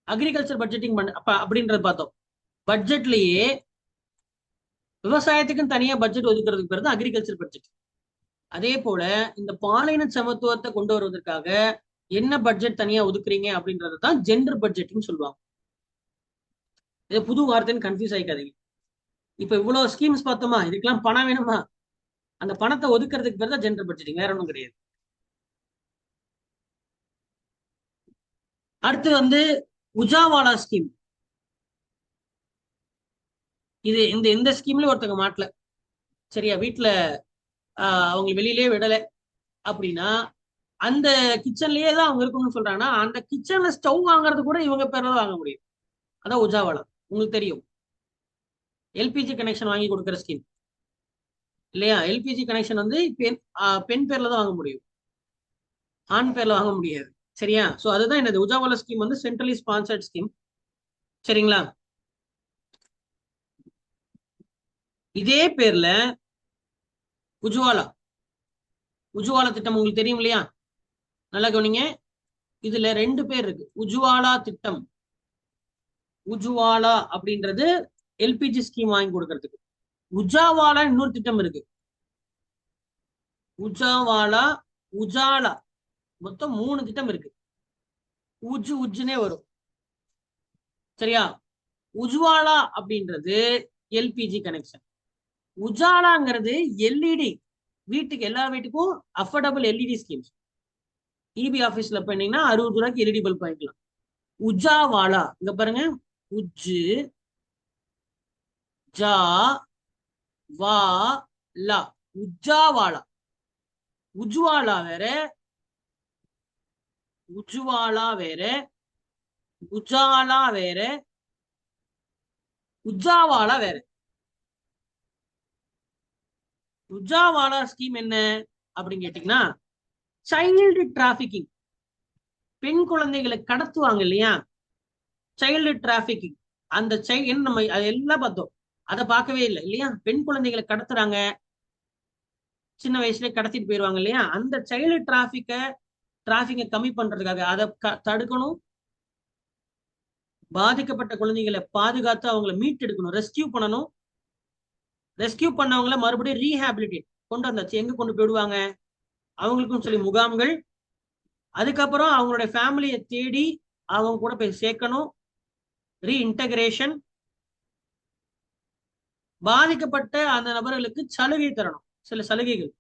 அக்ரிகல்ச்சர் பட்ஜெட்டிங் அப்படின்றத பார்த்தோம். பட்ஜெட்லயே விவசாயத்துக்குன்னு தனியா பட்ஜெட் ஒதுக்குறதுக்கு பேர் தான் அக்ரிகல்ச்சர் பட்ஜெட். அதே போல இந்த பாலின சமத்துவத்தை கொண்டு வருவதற்காக என்ன பட்ஜெட் தனியா ஒதுக்குறீங்க அப்படின்றது தான் ஜெண்டர் பட்ஜெட்னு சொல்லுவாங்க. இது புது வார்த்தைன்னு கன்ஃபியூஸ் ஆயிக்காதீங்க. இப்ப இவ்வளவு ஸ்கீம்ஸ் பார்த்தோமா, இதுக்கெல்லாம் பணம் வேணுமா? அந்த பணத்தை ஒதுக்குறதுக்கு பேர் தான் ஜெண்டர் பட்ஜெட்டிங், வேற ஒன்றும் கிடையாது. அடுத்து வந்து உஜாவாலா ஸ்கீம். இது இந்த ஸ்கீம்ல ஒருத்தங்க மாட்டல, சரியா, வீட்டுல அவங்க வெளியிலேயே விடல அப்படின்னா அந்த கிச்சன்லயே தான் அவங்க இருக்கணும்னு சொல்றாங்கன்னா அந்த கிச்சன்ல ஸ்டவ் வாங்குறது கூட இவங்க பேர்ல தான் வாங்க முடியும். அதான் உஜாவாலா. உங்களுக்கு தெரியும், எல்பிஜி கனெக்ஷன் வாங்கி கொடுக்குற ஸ்கீம் இல்லையா? எல்பிஜி கனெக்ஷன் வந்து பெண் பேர்ல தான் வாங்க முடியும், ஆண் பேர்ல வாங்க முடியாது. சரியா? சோ அதுதான் என்னது, உஜாவாலா ஸ்கீம் வந்து சென்ட்ரலி ஸ்பான்சர்ட் ஸ்கீம். சரிங்களா? இதே பேர்ல உஜ்வாலா உஜ்வாலா திட்டம் உங்களுக்கு தெரியும் இல்லையா? நல்லா கவனிங்க. இதுல 2 பேர் இருக்கு. உஜ்வாலா திட்டம், உஜ்வாலா அப்படின்றது எல்பிஜி ஸ்கீம் வாங்கி கொடுக்கறதுக்கு. உஜாவாலா இன்னொரு திட்டம் இருக்கு. உஜாவாலா, உஜாலா, மொத்தம் 3 திட்டம் இருக்கு. உஜ்ஜுனே வரும். சரியா? உஜ்வாலா அப்படின்றது எல்பிஜி கனெக்ஷன். உஜாலாங்கிறது எல்இடி, வீட்டுக்கு எல்லா வீட்டுக்கும் அஃபோர்டபுள் எல்இடி ஸ்கீம்ஸ். இபி ஆபீஸ்ல பண்ணீங்கன்னா 60 ரூபாய்க்கு எல்இடி பல்ப் வாங்கிக்கலாம். உஜாவாலா இங்க பாருங்க, உஜ்ஜு ஜா வா லா, உஜாவாலா. உஜ்வாலா வேற, உஜ்வாலா வேற, உஜாலா வேற, உஜாவாலா வேற. உஜாவாலா ஸ்கீம் என்ன அப்படின்னு கேட்டீங்கன்னா, சைல்டு டிராபிகிங், பெண் குழந்தைகளை கடத்துவாங்க இல்லையா, சைல்டு டிராபிகிங். அந்த என்ன நம்ம அதெல்லாம் பார்த்தோம், அதை பார்க்கவே இல்லை இல்லையா? பெண் குழந்தைகளை கடத்துறாங்க, சின்ன வயசுல கடத்திட்டு போயிருவாங்க இல்லையா? அந்த சைல்டு டிராபிக்கை கம்மி பண்றதுக்காக அதை தடுக்கணும். பாதிக்கப்பட்ட குழந்தைகளை பாதுகாத்து அவங்களை மீட்டெடுக்கணும், ரெஸ்கியூ பண்ணணும். ரெஸ்கியூ பண்ணவங்களை மறுபடியும் ரீஹாபிலிட்டேட் கொண்டு வந்தாச்சு. எங்க கொண்டு போயிடுவாங்க? அவங்களுக்கும் சொல்லி முகாம்கள். அதுக்கப்புறம் அவங்களுடைய ஃபேமிலியை தேடி அவங்க கூட போய் சேர்க்கணும், ரீஇன்டகிரேஷன். பாதிக்கப்பட்ட அந்த நபர்களுக்கு சலுகை தரணும், சில சலுகைகள்,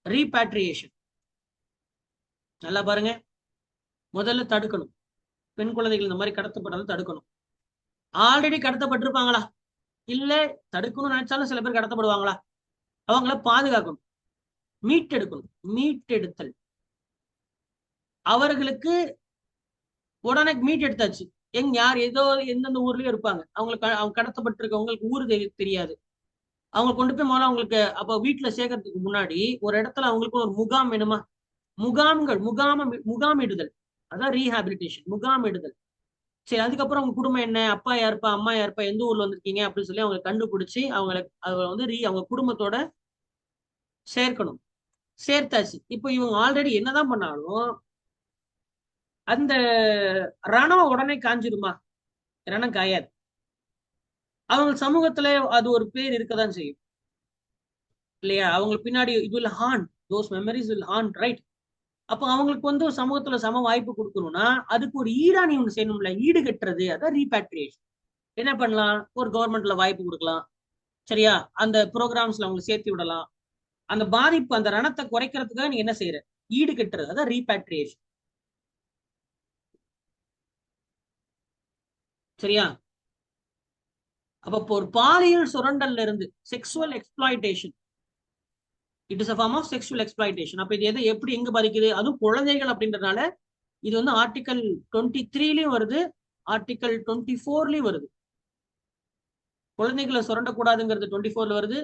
ரீபேட்ரியேஷன். நல்லா பாருங்க, முதல்ல தடுக்கணும், பெண் குழந்தைகள் இந்த மாதிரி கடத்தப்பட்டதை தடுக்கணும். ஆல்ரெடி கடத்தப்பட்டிருப்பாங்களா? இல்ல தடுக்கணும்னு நினைச்சாலும் சில பேர் கடத்தப்படுவாங்களா? அவங்கள பாதுகாக்கணும், மீட்டெடுக்கணும். மீட்டெடுத்தல், அவர்களுக்கு உடனே மீட் எடுத்தாச்சு. யார் ஏதோ எந்தெந்த ஊர்லயும் இருப்பாங்க, அவங்களுக்கு அவங்க கடத்தப்பட்டிருக்கவங்களுக்கு ஊரு தெரியாது. அவங்க கொண்டு போய் முதல்ல அவங்களுக்கு அப்ப வீட்டுல சேர்க்கறதுக்கு முன்னாடி ஒரு இடத்துல அவங்களுக்கு ஒரு முகாம் வேணுமா? முகாமிடுதல், அதான் ரீஹாபிலிட்டேஷன், முகாமிடுதல். சரி, அதுக்கப்புறம் அவங்க குடும்பம் என்ன, அப்பா யாருப்பா, அம்மா யாருப்பா, எந்த ஊர்ல வந்திருக்கீங்க அப்படின்னு சொல்லி அவங்க கண்டுபிடிச்சு அவங்க வந்து அவங்க குடும்பத்தோட சேர்க்கணும். சேர்த்தாச்சு. இப்போ இவங்க ஆல்ரெடி என்னதான் பண்ணாலும் அந்த ரணம் உடனே காஞ்சிருமா? ரணம் காயாது. அவங்க சமூகத்துல அது ஒரு பேர் இருக்கதான் செய்யும் இல்லையா? அவங்களுக்கு பின்னாடி இது will haunt, those memories will haunt, right? அப்போ அவங்களுக்கு வந்து சமூகத்துல சம வாய்ப்பு கொடுக்கணும்னா அதுக்கு ஒரு ஈடானி ஒண்ணு செய்யணும்ல, ஈடு கட்டுறது, அதான் ரீபேட்ரியேஷன். என்ன பண்ணலாம்? ஒரு கவர்மெண்ட்ல வாய்ப்பு கொடுக்கலாம், சரியா? அந்த ப்ரோக்ராம்ஸ்ல அவங்களை சேர்த்து விடலாம். அந்த பாதிப்பு, அந்த ரணத்தை குறைக்கிறதுக்காக நீங்க என்ன செய்யற? ஈடு கட்டுறது, அதான் ரீபேட்ரியேஷன். சரியா? அப்ப ஒரு பாலியல் சுரண்டல்ல இருந்து, sexual exploitation, it is a form of sexual exploitation. அப்ப இது எப்படி எங்க பாதிக்குது? அதுவும் குழந்தைகள் அப்படின்றதுனால இது வந்து ஆர்டிகல் 23லயும் வருது, ஆர்டிகல் 24லயும் வருது. குழந்தைகளை சுரண்டக்கூடாதுங்கிறது 24ல வருது,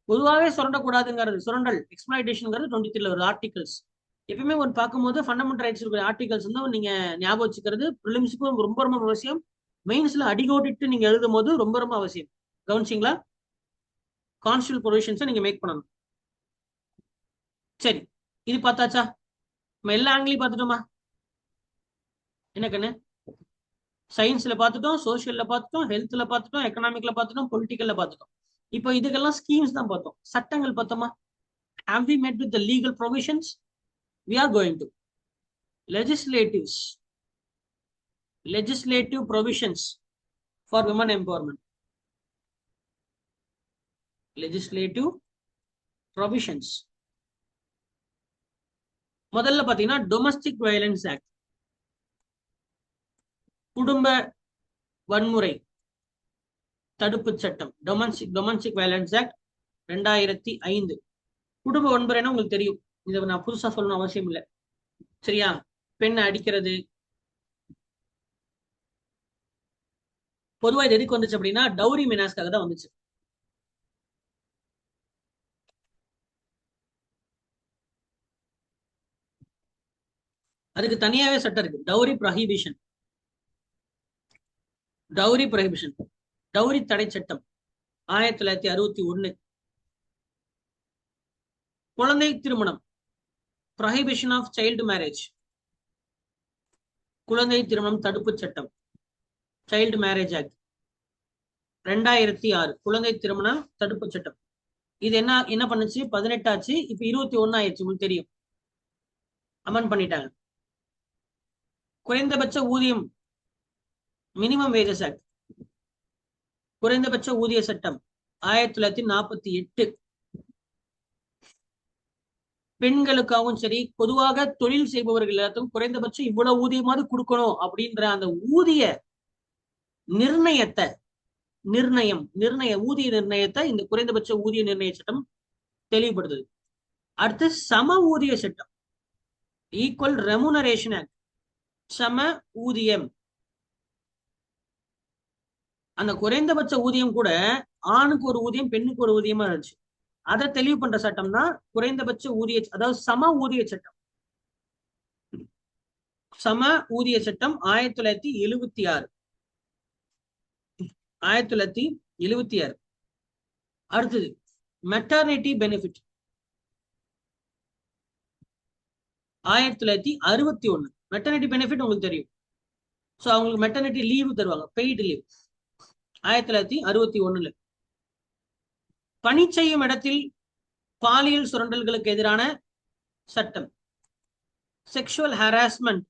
பொதுவாகவே சுரண்டக்கூடாதுங்கிறது, சுரண்டல் எக்ஸ்பிளாய்டேஷன்ங்கிறது 23ல வருது. ஆர்டிகல்ஸ் எப்பவுமே ஒரு பார்க்கும்போது ஃபண்டமெண்டல் ரைட்ஸ் இருக்கிற ஆர்டிகல்ஸ் வந்து நீங்க ஞாபகம் வச்சுக்கிறது ப்ரிலிம்ஸுக்கும் ரொம்ப ரொம்ப அவசியம், மெயின்ஸ்ல அடிகோடிட்டு நீங்க எழுதும் போது ரொம்ப ரொம்ப அவசியம். கவனிச்சிங்களா? கான்ஸ்டியூஷனல் ப்ரொவிஷன்ஸை நீங்க மேக் பண்ணணும். சரி, இது பார்த்தாச்சா? நம்ம எல்லா ஆங்கிலையும் பார்த்துட்டோமா? என்ன கண்ணு? சயின்ஸ்ல பார்த்துட்டோம், சோசியல்ல பார்த்துட்டோம், ஹெல்த்ல பார்த்துட்டோம், எக்கனாமிக்ல பார்த்துட்டோம், பொலிட்டிக்கல்ல பார்த்துட்டோம். இப்போ இதுக்கெல்லாம் ஸ்கீம்ஸ் தான் பார்த்தோம். சட்டங்கள் பார்த்தோமா? Have we met with the legal provisions? We are going to. Legislative provisions for women empowerment. Legislative provisions. முதல்ல பாத்தீங்கன்னா டொமஸ்டிக் வயலன்ஸ் ஆக்ட், குடும்ப வன்முறை தடுப்பு சட்டம். Domestic violence act 2005. குடும்ப வன்முறைன்னா உங்களுக்கு தெரியும், இதை நான் புதுசா சொல்லணும் அவசியம் இல்லை. சரியா? பெண்ணை அடிக்கிறது. பொதுவா இது எதுக்கு வந்துச்சு அப்படின்னா டவுரி மெனாஸ்க்காக தான் வந்துச்சு. அதுக்கு தனியாவே சட்டம் இருக்கு, டவுரி ப்ரொஹிபிஷன். டவுரி தடை சட்டம் 1961. குழந்தை திருமணம், ப்ரொஹிபிஷன் ஆஃப் சைல்டு மேரேஜ், குழந்தை திருமணம் தடுப்பு சட்டம், சைல்டு மேரேஜ் ஆக்ட் 2006. குழந்தை திருமணம் தடுப்பு சட்டம். இது என்ன பண்ணுச்சு? 18 ஆச்சு, இப்ப 21 ஆயிடுச்சு. உங்களுக்கு தெரியும், அமெண்ட் பண்ணிட்டாங்க. குறைந்தபட்ச ஊதியம், மினிமம் வேஜஸ் ஆக்ட், குறைந்தபட்ச ஊதிய சட்டம் 1948. பெண்களுக்காகவும் சரி, பொதுவாக தொழில் செய்பவர்கள் எல்லாத்துக்கும் குறைந்தபட்சம் இவ்வளவு ஊதியமாவது கொடுக்கணும் அப்படின்ற அந்த ஊதிய ஊதிய நிர்ணயத்தை இந்த குறைந்தபட்ச ஊதிய நிர்ணய சட்டம் தெளிவுபடுத்துது. அடுத்து சம ஊதிய சட்டம், ஈக்குவல் ரெமுனரேஷன் ஆக்ட், சம ஊதியம். அந்த குறைந்தபட்ச ஊதியம் கூட ஆணுக்கு ஒரு ஊதியம், பெண்ணுக்கு ஒரு ஊதியமா இருந்துச்சு. அதை தெளிவு பண்ற சட்டம் தான் குறைந்தபட்ச ஊதிய, அதாவது சம ஊதிய சட்டம். சம ஊதிய சட்டம் 1976. 1976. அடுத்தது மெட்டர்னிட்டி பெனிஃபிட் 1961. மெட்டர்னிட்டி பெனிஃபிட் உங்களுக்கு தெரியும். ஸோ அவங்களுக்கு மெட்டர்னிட்டி லீவு தருவாங்க, பெய்டு லீவ். 1961. பணி செய்யும் இடத்தில் பாலியல் சுரண்டல்களுக்கு எதிரான சட்டம், sexual harassment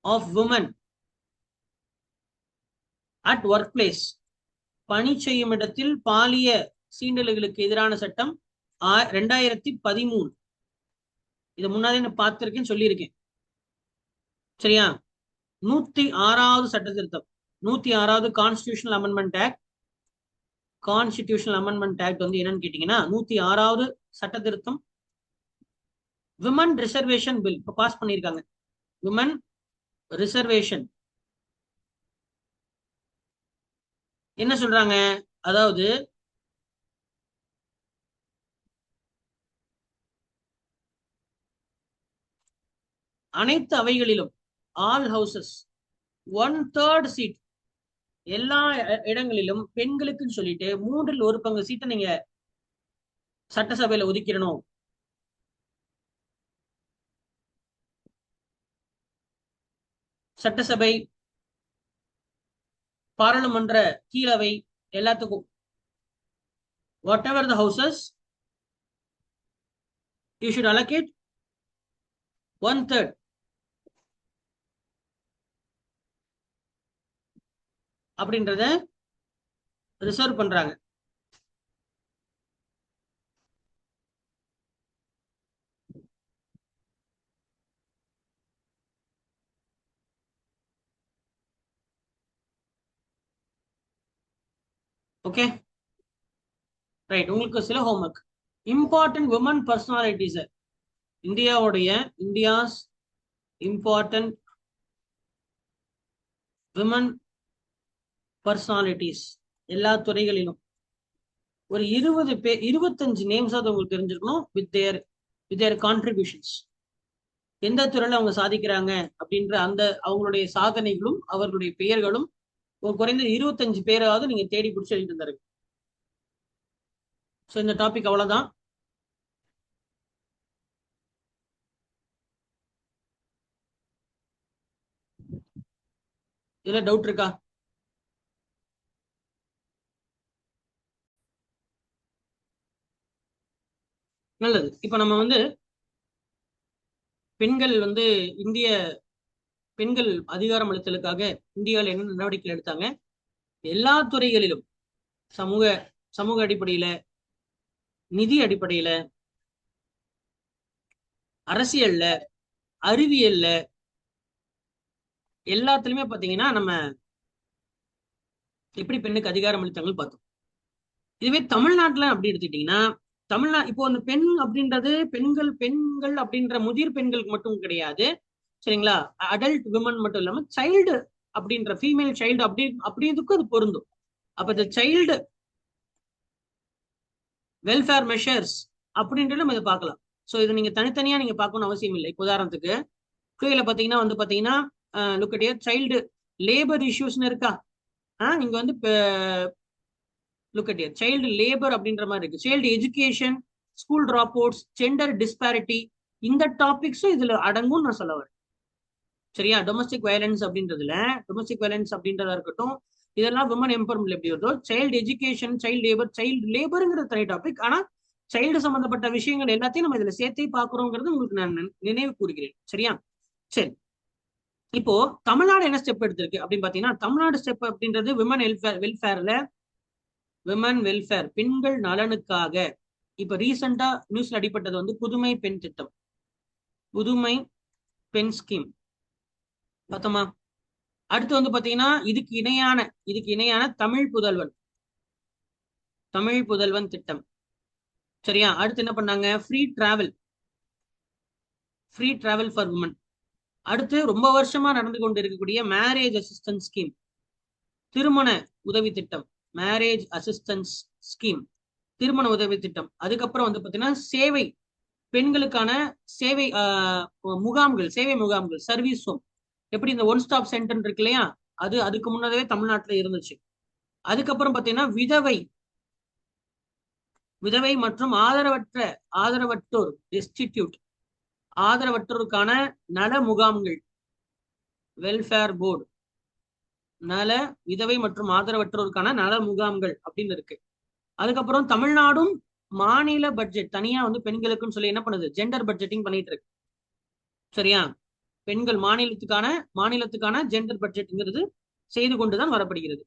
of women at work place. பணி செய்யும் இடத்தில் பாலிய சீண்டல்களுக்கு எதிரான சட்டம் 2013. இதை முன்னாடி நான் பார்த்திருக்கேன், சொல்லியிருக்கேன். சரியா? 106வது சட்ட திருத்தம், 106வது constitutional amendment act. Constitutional amendment act வந்து என்னன்னு கேட்டீங்கன்னா 106வது சட்ட திருத்தம். விமன் ரிசர்வேஷன் பில் இப்ப பாஸ் பண்ணியிருக்காங்க. விமன் ரிசர்வேஷன் என்ன சொல்றாங்க? அதாவது அனைத்து அவைகளிலும், ஆல் ஹவுசஸ், 1/3 சீட், எல்லா இடங்களிலும் பெண்களுக்குன்னு சொல்லிட்டு 3/1 சீட்டை நீங்க சட்டசபையில ஒதுக்கிடணும். சட்டசபை, பாராளுமன்ற கீழவை எல்லாத்துக்கும், what ever the houses, you should allocate 1/3. அப்படின்றத ரிசர்வ் பண்றாங்க. Okay right. உங்களுக்கு சில homework. Important women personalities, India's important women personalities எல்லா துறைகளிலும் ஒரு 25 நேம்ஸ் உங்களுக்கு தெரிஞ்சிருக்கணும். வித் தேர் கான்ட்ரிபியூஷன்ஸ், எந்த துறையில அவங்க சாதிக்கிறாங்க அப்படின்ற அந்த அவங்களுடைய சாதனைகளும் அவர்களுடைய பெயர்களும் ஒரு குறைந்த 25 பேராவது நீங்க தேடி பிடிச்சி எழுதிட்டு இருந்தாரு. ஸோ இந்த டாபிக் அவ்வளவுதான். இதுல டவுட் இருக்கா? நல்லது. இப்ப நம்ம வந்து பெண்கள் வந்து இந்திய பெண்கள் அதிகாரம் அளித்தலுக்காக இந்தியாவில் என்ன நடவடிக்கை எடுத்தாங்க? எல்லா துறைகளிலும் சமூக சமூக அடிப்படையில, நிதி அடிப்படையில, அரசியல்ல, அறிவியல்ல, எல்லாத்துலயுமே பாத்தீங்கன்னா நம்ம எப்படி பெண்ணுக்கு அதிகாரம் அளித்தாங்கன்னு பார்த்தோம். இதுவே தமிழ்நாட்டுல அப்படி எடுத்துக்கிட்டீங்கன்னா, இப்போ அந்த பெண் அப்படின்றது பெண்கள் பெண்கள் அப்படின்ற முதிர் பெண்களுக்கு மட்டும் கிடையாது. சரிங்களா? அடல்ட் விமன் மட்டும் இல்லாம சைல்டு அப்படின்ற ஃபீமேல் சைல்டு அப்படிதுக்கும் அது பொருந்தும். அப்ப இந்த சைல்டு வெல்ஃபேர் மெஷர்ஸ் அப்படின்ட்டு நம்ம இதை பார்க்கலாம். ஸோ இது நீங்க தனித்தனியா நீங்க பார்க்கணும்னு அவசியம் இல்லை. இப்போ உதாரணத்துக்கு கீழே பாத்தீங்கன்னா பாத்தீங்கன்னா லுக் அட் சைல்டு லேபர் இஷ்யூஸ்னு இருக்கா? நீங்க வந்து லுக் அட் சைல்டு லேபர் அப்படின்ற மாதிரி இருக்கு. Child education, school drop outs, gender disparity, இந்த டாபிக்ஸும் இதுல அடங்கும் நான் சொல்ல வரேன். சரியா? டொமஸ்டிக் வயலன்ஸ் அப்படின்றதா இருக்கட்டும், இதெல்லாம் விமன் எம்பவர்மெண்ட் எப்படி வருதோ, சைல்டு எஜுகேஷன், சைல்டு லேபருங்கிற தனி டாபிக். ஆனா சைல்டு சம்பந்தப்பட்ட விஷயங்கள் எல்லாத்தையும் நம்ம இதுல சேர்த்தே பாக்குறோங்கிறது உங்களுக்கு நான் நினைவு கூறுகிறேன். சரியா? சரி, இப்போ தமிழ்நாடு என்ன ஸ்டெப் எடுத்திருக்கு அப்படின்னு பாத்தீங்கன்னா, தமிழ்நாடு ஸ்டெப் அப்படின்றது விமன் வெல்ஃபேர் பெண்கள் நலனுக்காக இப்ப ரீசெண்டா நியூஸ்ல அடிப்பட்டது வந்து புதுமை பெண் திட்டம், புதுமை பெண் ஸ்கீம் பார்த்தோமா? அடுத்து வந்து பாத்தீங்கன்னா இதுக்கு இணையான தமிழ் புதல்வன் திட்டம். சரியா? அடுத்து என்ன பண்ணாங்க? Free travel for women. அடுத்து ரொம்ப வருஷமா நடந்து கொண்டு இருக்கக்கூடிய மேரேஜ் அசிஸ்டன்ஸ் ஸ்கீம், திருமண உதவி திட்டம், மேரேஜ் அசிஸ்டன்ஸ் ஸ்கீம், திருமண உதவி திட்டம். அதுக்கப்புறம் வந்து பாத்தீங்கன்னா பெண்களுக்கான சேவை முகாம்கள், சர்வீஸ் ஹோம். எப்படி இந்த ஒன் ஸ்டாப் சென்டர் இருக்கு இல்லையா, அதுக்கு முன்னவே தமிழ்நாட்டில் இருந்துச்சு. அதுக்கப்புறம் பாத்தீங்கன்னா விதவை மற்றும் ஆதரவற்றோருக்கான நல முகாம்கள், வெல்ஃபேர் போர்டு, விதவை மற்றும் ஆதரவற்றோருக்கான நல முகாம்கள் அப்படின்னு இருக்கு. அதுக்கப்புறம் தமிழ்நாடும் மாநில பட்ஜெட் தனியா வந்து பெண்களுக்குன்னு சொல்லி என்ன பண்ணுது? ஜெண்டர் பட்ஜெட்டிங் பண்ணிட்டு இருக்கு. சரியா? பெண்கள் மாநிலத்துக்கான ஜெண்டர் பட்ஜெட்ங்கிறது செய்து கொண்டுதான் வரப்படுகிறது.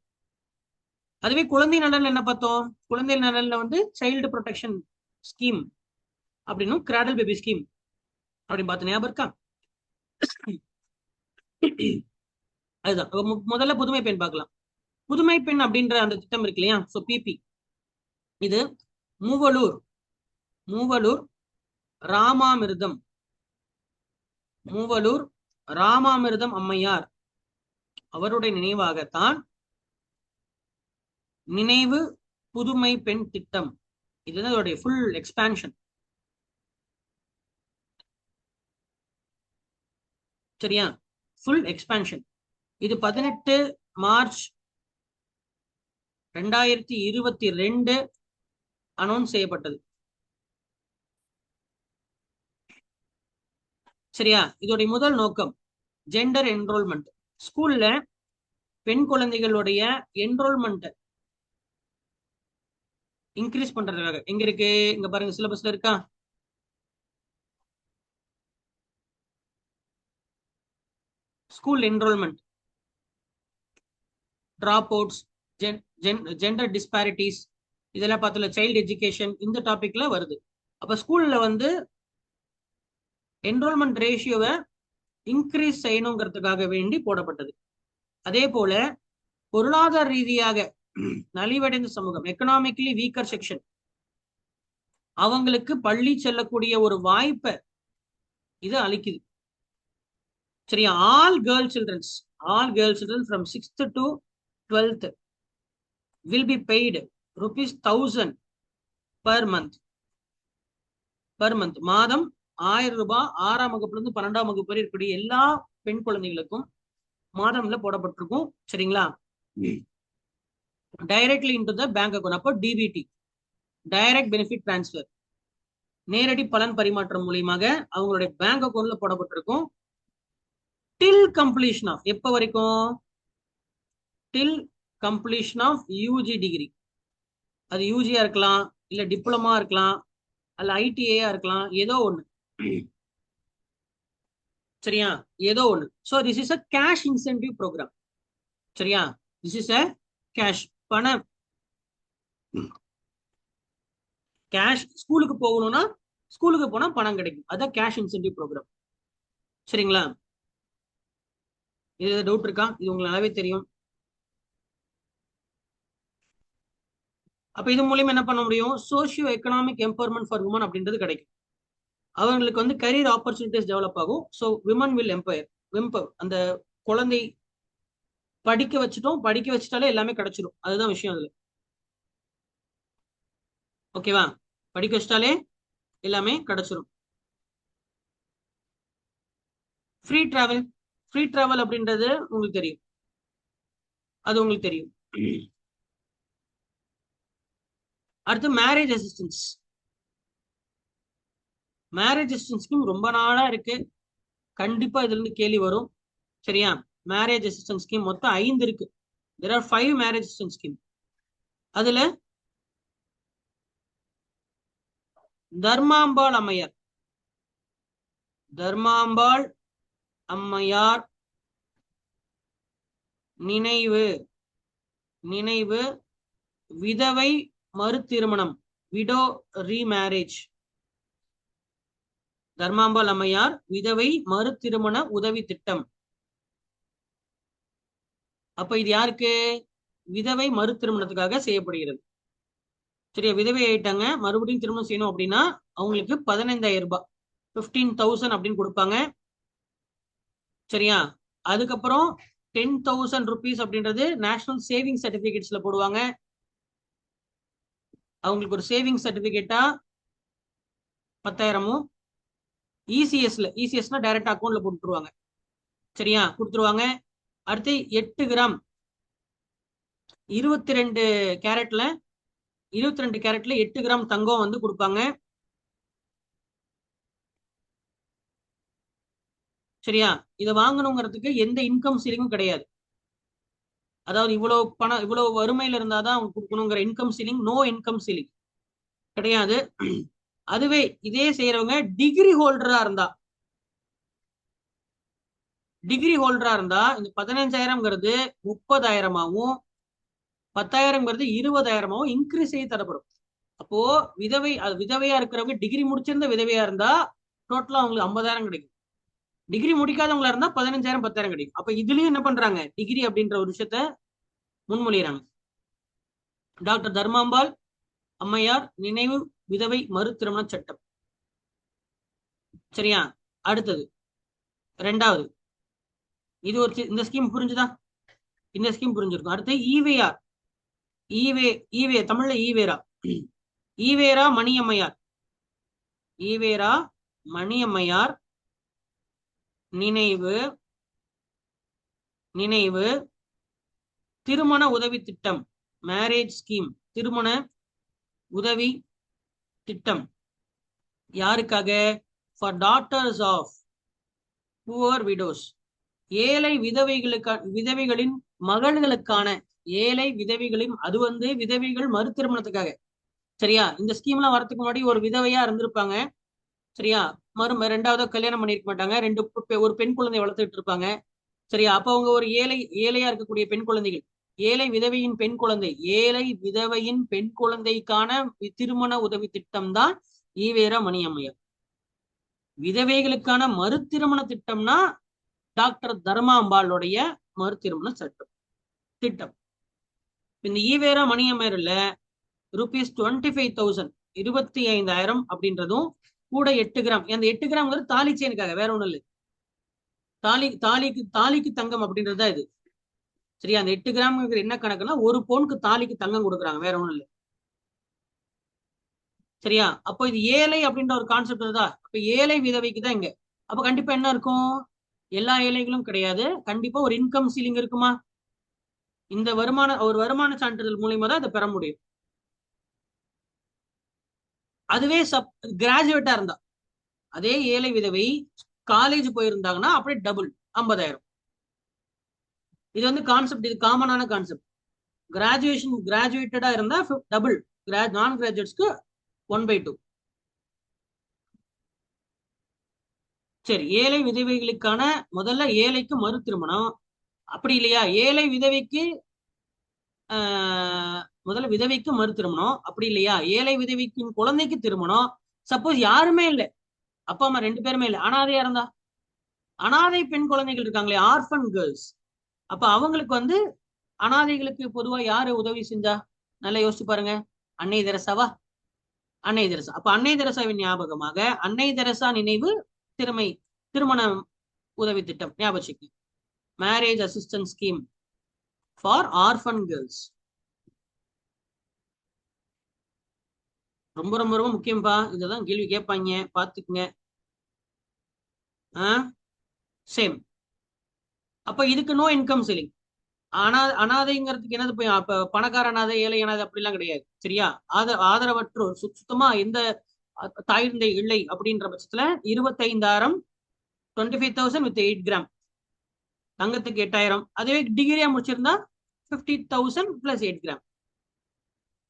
அதுவே குழந்தை நலன்ல என்ன பார்த்தோம்? குழந்தை நலன்ல வந்து சைல்டு ப்ரொடெக்ஷன் ஸ்கீம் அப்படின்னும் கிராடல் பேபி ஸ்கீம் அப்படின்னு பார்த்து ஞாபகம் இருக்கா? அதுதான் முதல்ல புதுமை பெண் பார்க்கலாம். புதுமை பெண் அப்படின்ற அந்த திட்டம் இருக்கு இல்லையா, சோ பிபி. இது மூவலூர் ராமாமிர்தம் அம்மையார் அவருடைய நினைவாகத்தான் நினைவு புதுமை பெண் திட்டம். இதுதான் அதோடைய ஃபுல் எக்ஸ்பான்ஷன். சரியா? Full expansion. இது 18 மார்ச் 2022 அனௌன்ஸ் செய்யப்பட்டது. சரியா? இதோடைய முதல் நோக்கம் ஜெண்டர் என்ரோல்மெண்ட். ஸ்கூல்ல பெண் குழந்தைகளுடைய என்ரோல்மெண்ட் இன்க்ரீஸ் பண்றதுக்காக. எங்க இருக்கு? இங்க பாருங்க, சிலபஸ்ல இருக்கா? School enrolment, drop outs, gender disparities, இதெல்லாம் பார்த்தல சைல்டு எஜுகேஷன், இந்த டாபிக்ல வருது. அப்ப ஸ்கூல்ல வந்து என்ரோல்மெண்ட் ரேஷியோவை இன்க்ரீஸ் செய்யணுங்கிறதுக்காக வேண்டி போடப்பட்டது. அதே போல பொருளாதார ரீதியாக நலிவடைந்த சமூகம், எக்கனாமிக்கலி வீக்கர் செக்ஷன், அவங்களுக்கு பள்ளி செல்லக்கூடிய ஒரு வாய்ப்பை இது அளிக்குது. சரியா? All girl children from 6th to 12th will be paid ₹1000 per month. மாதம் 1000 ரூபாய் 6ஆம் வகுப்புல இருந்து 12ஆம் வகுப்பு வரை இருக்கக்கூடிய எல்லா பெண் குழந்தைகளுக்கும் மாதம்ல போடப்பட்டிருக்கும். சரிங்களா? Directly into the bank account. அப்போ டிபிடி, டைரக்ட் பெனிஃபிட் டிரான்ஸ்பர், நேரடி பலன் பரிமாற்றம் மூலியமாக அவங்களுடைய பேங்க் அக்கௌண்ட்ல போடப்பட்டிருக்கும். டில் கம்ப்ளீஷன் ஆஃப் எப்ப வரைக்கும்? டில் கம்ப்ளீஷன் ஆஃப் யூஜி டிகிரி. அது யூஜியா இருக்கலாம், இல்ல டிப்ளமா இருக்கலாம், அல்ல ஐடிஐயா இருக்கலாம், ஏதோ ஒண்ணு. சரியா, ஏதோ ஒண்ணு. So this is a cash incentive programme. சரியா, திஸ் இஸ் அ கேஷ், பண கேஷ். ஸ்கூலுக்கு போகணும்னா ஸ்கூலுக்கு போனா பணம் கிடைக்கும், அதான் கேஷ் இன்சென்டிவ் ப்ரோக்ராம். சரிங்களா, இது டவுட் இருக்கா? இது உங்களுக்கு நல்லாவே தெரியும். அப்ப இது மூலியமா என்ன பண்ண முடியும்? Socio economic empowerment for women அப்படின்றது கிடைக்கும். அவங்களுக்கு வந்து கரியர் ஆப்பர்ச்சுனிட்டிஸ் டெவலப் ஆகும். So women will empower. அந்த குழந்தை படிக்க வச்சுட்டோம், படிக்க வச்சுட்டாலே எல்லாமே கிடைச்சிடும், அதுதான் விஷயம் அதுல. ஓகேவா, படிக்க வச்சுட்டாலே எல்லாமே கிடைச்சிடும். Free travel. ஃப்ரீ டிராவல் அப்படின்றது உங்களுக்கு தெரியும், அது உங்களுக்கு தெரியும். அடுத்து marriage assistance. Marriage assistance scheme ரொம்ப நாளா இருக்கு, கண்டிப்பா இதுல இருந்து கேள்வி வரும். சரியா, மேரேஜ் அசிஸ்டன்ஸ் ஸ்கீம் மொத்தம் 5 இருக்கு. there are 5 marriage assistance scheme. அதுல தர்மாம்பாள் அம்மையார், தர்மாம்பாள் அம்மையார் நினைவு நினைவு விதவை மறு திருமணம், விடோ ரீமேரேஜ். தர்மாம்பாள் அம்மையார் விதவை மறு திருமண உதவி திட்டம். அப்ப இது யாருக்கு? விதவை மறு திருமணத்துக்காக செய்யப்படுகிறது. சரியா, விதவை ஆயிட்டாங்க, மறுபடியும் திருமணம் செய்யணும் அப்படின்னா அவங்களுக்கு 15,000 ரூபாய், 15,000 அப்படின்னு கொடுப்பாங்க. சரியா, அதுக்கப்புறம் 10,000 rupees அப்படின்றது நேஷனல் சேவிங் சர்டிபிகேட்ஸ்ல போடுவாங்க. அவங்களுக்கு ஒரு சேவிங் சர்டிபிகேட்டா 10,000. இசிஎஸ்னா டைரக்ட் அக்கௌண்ட்ல போட்டுருவாங்க. சரியா, கொடுத்துருவாங்க. அடுத்து 8 கிராம் 22 கேரட்ல 8 கிராம் தங்கம் வந்து கொடுப்பாங்க. சரியா, இதை வாங்கணுங்கிறதுக்கு எந்த இன்கம் சீலிங்கும் கிடையாது. அதாவது இவ்வளவு பணம், இவ்வளவு வறுமையில இருந்தாதான் அவங்க கொடுக்கணுங்கிற income ceiling, no income ceiling கிடையாது. அதுவே இதே செய்யறவங்க டிகிரி ஹோல்டரா இருந்தா இந்த 15,000ங்கிறது 30,000ஆவும் 10,000ங்கிறது 20,000ஆவும் இன்க்ரீஸ் செய்ய தரப்படும். அப்போ விதவையா இருக்கிறவங்க டிகிரி முடிச்சிருந்த விதவையா இருந்தா டோட்டலா அவங்களுக்கு 50,000 கிடைக்கும். டிகிரி முடிக்காதவங்களா இருந்தா 15,000 10,000 கிடைக்கும். அப்ப இதுலயும் என்ன பண்றாங்க? டிகிரி அப்படின்ற ஒரு விஷயத்த முன்மொழிகிறாங்க. டாக்டர் தர்மாம்பாள் அம்மையார் நினைவு விதவை மறு திருமண சட்டம். சரியா, அடுத்தது 2வது. இது ஒரு இந்த ஸ்கீம் புரிஞ்சுதா? இந்த ஸ்கீம் புரிஞ்சிருக்கும். அடுத்து ஈவேஆர். ஈவே தமிழ்ல ஈவேரா. ஈவேரா மணியம்மையார். ஈவேரா மணியம்மையார் நினைவு திருமண உதவி திட்டம், மேரேஜ் ஸ்கீம், திருமண உதவி திட்டம். யாருக்காக? For daughters of poor widows. ஏழை விதவைகளின் மகள்களுக்கான, ஏழை விதவைகளின், அது வந்து விதவைகள் மறு திருமணத்துக்காக. சரியா, இந்த ஸ்கீம்லாம் வரதுக்கு முன்னாடி ஒரு விதவையா இருந்திருப்பாங்க. சரியா, 2வது கல்யாணம் பண்ணிருக்க மாட்டாங்க, ஒரு பெண் குழந்தை வளர்த்துட்டு இருப்பாங்க. சரியா, அப்ப அவங்க ஒரு ஏழையா இருக்கக்கூடிய பெண் குழந்தைகள், ஏழை விதவையின் பெண் குழந்தைக்கான திருமண உதவி திட்டம் தான் ஈவேரா மணியம்மையார். விதவைகளுக்கான மறு திருமண திட்டம்னா டாக்டர் தர்மாம்பாளுடைய மறு திருமண திட்டம். இந்த ஈவேரா மணியம்மையர்ல rupees 25,000 25,000 அப்படின்றதும் கூட 8 கிராம். அந்த 8 கிராம் தாலி செயினுக்காக, வேற ஒண்ணும் இல்லை. தாலிக்கு தங்கம் அப்படின்றது தான் இது. சரியா, அந்த 8 கிராம் என்ன கணக்குன்னா 1 பவுனுக்கு தாலிக்கு தங்கம் கொடுக்குறாங்க, வேற ஒண்ணும் இல்லை. சரியா, அப்போ இது ஏழை அப்படின்ற ஒரு கான்செப்ட் இருந்தா, அப்ப ஏழை விதவைக்கு தான் இங்க. அப்ப கண்டிப்பா என்ன இருக்கும்? எல்லா ஏழைகளும் கிடையாது, கண்டிப்பா ஒரு இன்கம் சீலிங் இருக்குமா? இந்த வருமான சான்றிதழ் மூலியமா தான் இதை பெற முடியும். அதுவே கிராஜுவேட்டா இருந்தா, அதே ஏழை விதவை காலேஜ் போயிருந்தாங்கன்னா அப்படியே டபுள் 50,000. இது வந்து கான்செப்ட், இது காமனான கான்செப்ட். கிராஜுவேட்டடா இருந்தா டபுள், நான் கிராஜுவேட்ஸ்க்கு 1/2. சரி, ஏழை விதவைகளுக்கான முதல்ல ஏழைக்கு மறு திருமணம், அப்படி இல்லையா ஏழை விதவைக்கு முதல்ல விதவைக்கு மறு திருமணம், அப்படி இல்லையா ஏழை விதவைக்கு குழந்தைக்கு திருமணம். சப்போஸ் யாருமே இல்லை, அப்பா அம்மா 2 பேருமே இல்லை, அனாதையா இருந்தா, அனாதை பெண் குழந்தைகள் இருக்காங்களே, ஆர்ஃபன் கேர்ள்ஸ், அப்ப அவங்களுக்கு வந்து அனாதைகளுக்கு பொதுவா யாரு உதவி செஞ்சா? நல்லா யோசிச்சு பாருங்க. அன்னை தெரசாவா? அன்னை தெரசா. அப்ப அன்னை தெரசாவின் ஞாபகமாக அன்னை தெரசா நினைவு திருமண உதவி திட்டம் ஞாபகம், marriage assistance scheme for orphan girls. ரொம்ப ரொம்ப ரொம்ப முக்கியம்பா, இதுதான் கேள்வி கேட்பாங்க, பாத்துக்குங்க. சேம். அப்ப இதுக்கு நோ இன்கம் சீலிங். அனாதைங்கிறதுக்கு என்னது போய் அப்ப பணக்கார அனாதை ஏழை அனாதை அப்படிலாம் கிடையாது, சரியா? ஆதரவற்றோர், சுத்தமா எந்த தாய் தந்தை இல்லை அப்படின்ற பட்சத்துல 25,000, 25,000 வித் 8 கிராம், தங்கத்துக்கு 8,000. அதுவே டிகிரியா முடிச்சிருந்தா 50,000 பிளஸ் 8 கிராம்,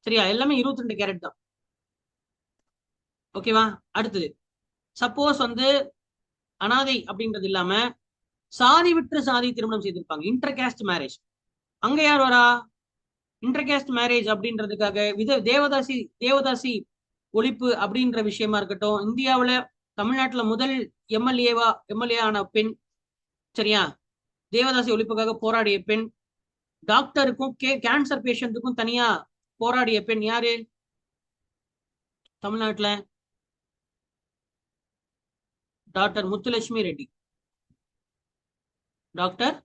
சரியா? எல்லாமே 22 கேரட் தான். ஓகேவா? அடுத்தது, சப்போஸ் வந்து அனாதை அப்படின்றது இல்லாம சாதி விட்டு சாதி திருமணம் செய்திருப்பாங்க, இன்டர்காஸ்ட் மேரேஜ். அங்க யார் வரா? இன்டர்காஸ்ட் மேரேஜ் அப்படின்றதுக்காக தேவதாசி ஒழிப்பு அப்படின்ற விஷயமா இருக்கட்டும், இந்தியாவுல தமிழ்நாட்டுல முதல் எம்எல்ஏ ஆன பெண், சரியா? தேவதாசி ஒழிப்புக்காக போராடிய பெண், டாக்டருக்கும் கேன்சர் பேஷண்ட்டுக்கும் தனியா போராடிய பெண் யாரு தமிழ்நாட்டுல? Doctor Muthulakshmi Reddy. Doctor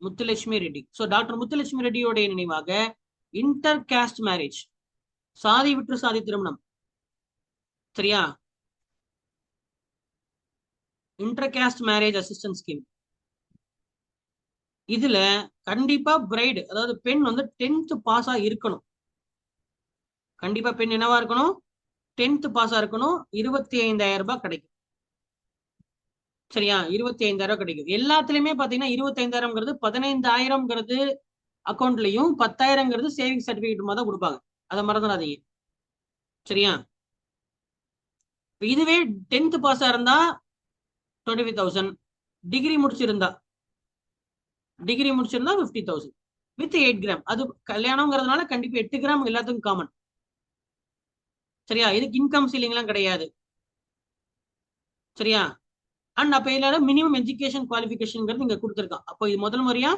Muthulakshmi Reddy. So doctor Muthulakshmi ரெட்டியோடைய நினைவாக இன்டர் காஸ்ட் மேரேஜ், சாதி விட்டு சாதி திருமணம், சரியா? Inter caste marriage assistance scheme. இதுல கண்டிப்பா பிரைடு, அதாவது பெண் வந்து 10th பாஸா இருக்கணும். கண்டிப்பா பெண் என்னவா இருக்கணும்? 10th பாஸா இருக்கணும். 25,000 ரூபாய் கிடைக்கும், சரியா? 25,000 கிடைக்கும். எல்லாத்துலயுமே பாத்தீங்கன்னா 25,000ங்கிறது 15,000ங்கிறது அக்கௌண்ட்லயும் 10,000ங்கிறது சேவிங் சர்டிபிகேட் தான் கொடுப்பாங்க, அதை மறந்துடாதீங்க, சரியா? இதுவே 10th பாஸா இருந்தா 25,000, டிகிரி முடிச்சிருந்தா 50,000 வித் 8 கிராம். அது கல்யாணம்ங்கிறதுனால கண்டிப்பா 8 கிராம் எல்லாத்துக்கும் காமன், சரியா? இதுக்கு இன்கம் சீலிங் எல்லாம் கிடையாது, சரியா? அண்ட் அப்ப இதுல மினிமம் எஜுகேஷன் குவாலிபிகேஷன் இங்க கொடுத்துருக்கான். அப்போ இது முதல் முறையா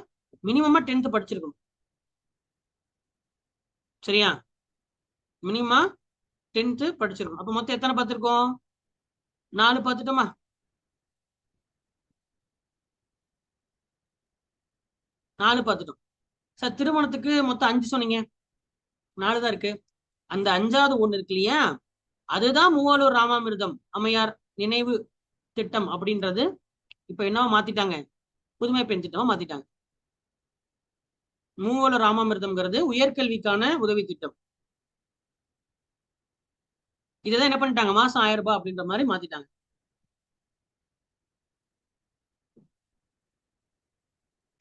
மினிமமா 10th படிச்சிருக்கணும், சரியா? மினிமமா 10th படிச்சிருக்கணும். அப்ப மொத்தம் எத்தனை பார்த்திருக்கோம்? 4 பார்த்துட்டோமா? 4 பார்த்துட்டோம் சார். திருமணத்துக்கு மொத்தம் 5 சொன்னீங்க, 4 தான் இருக்கு. அந்த 5வது ஒண்ணு இருக்கு இல்லையா, அதுதான் மூவாலூர் ராமாமிர்தம் அம்மையார் நினைவு திட்டம் அப்படின்றது. இப்ப என்னவா மாத்திட்டாங்க? புதுமை பெண் திட்டமா மாத்திட்டாங்க. மூவாலூர் ராமாமிர்தம்ங்கிறது உயர்கல்விக்கான உதவி திட்டம். இதுதான் என்ன பண்ணிட்டாங்க, மாசம் 1000 ரூபாய் அப்படின்ற மாதிரி மாத்திட்டாங்க,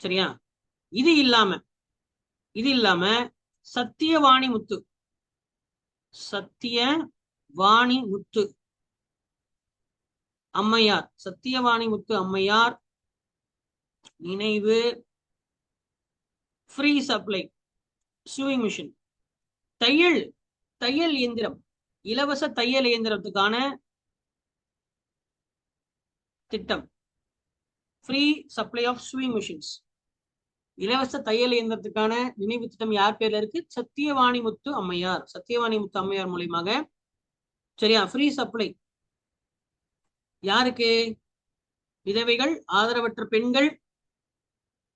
சரியா? இது இல்லாம சத்தியவாணி முத்து அம்மையார் நினைவு ஃப்ரீ சப்ளை சூயிங் மிஷின், தையல் இயந்திரம், இலவச தையல் இயந்திரத்துக்கான திட்டம், free supply of sewing machines, இலவச தையல் இயந்திரத்துக்கான நினைவு திட்டம் யார் பேர்ல இருக்கு? சத்தியவாணி முத்து அம்மையார் மூலியமாக, சரியா? ஃப்ரீ சப்ளை யாருக்கு? விதவைகள், ஆதரவற்ற பெண்கள்,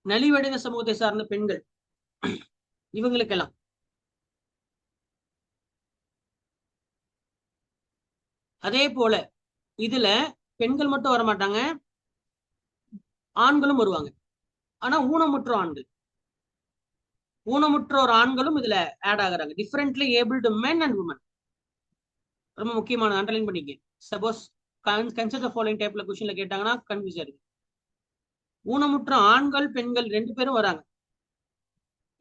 நலிவடைந்த சமூகத்தை சார்ந்த பெண்கள், இவங்களுக்கெல்லாம். அதே போல இதுல பெண்கள் மட்டும் வர மாட்டாங்க, ஆண்களும் வருவாங்க. ஆனா ஊனமுற்றோர் ஆண்களும் இதுல ஆட் ஆகுறாங்க. Differently abled men and women. ரொம்ப முக்கியமான, அண்டர்லைன் பண்ணிக்க. சப்போஸ் கன்சிடர் ஃபாலோயிங் டைப்ல கொஸ்டின்ல கேட்டாங்கன்னா கன்ஃபியூஸ் ஆயிருக்கு. ஊனமுற்ற ஆண்கள் பெண்கள் 2 பேரும் வராங்க.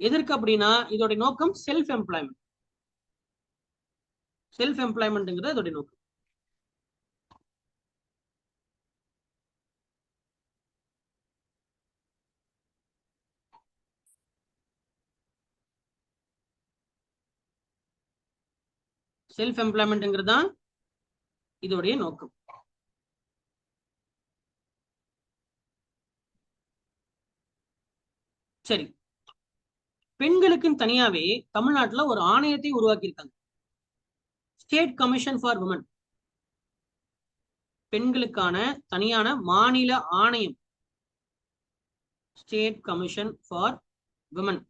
எதற்கு அப்படின்னா இதோட நோக்கம் செல்ஃப் எம்ப்ளாய்மெண்ட். செல்ஃப் எம்ப்ளாய்மெண்ட்ங்கிறது அதோட நோக்கம். செல்ஃப் எம்ப்ளாய்மெண்ட்ங்கிறது தான் இதோடைய நோக்கம். சரி, பெண்களுக்குன்னு தனியாவே தமிழ்நாட்டுல ஒரு ஆணையத்தை உருவாக்கி இருக்காங்க, ஸ்டேட் கமிஷன் ஃபார் விமன். பெண்களுக்கான தனியான மாநில ஆணையம், ஸ்டேட் கமிஷன் ஃபார் விமன்,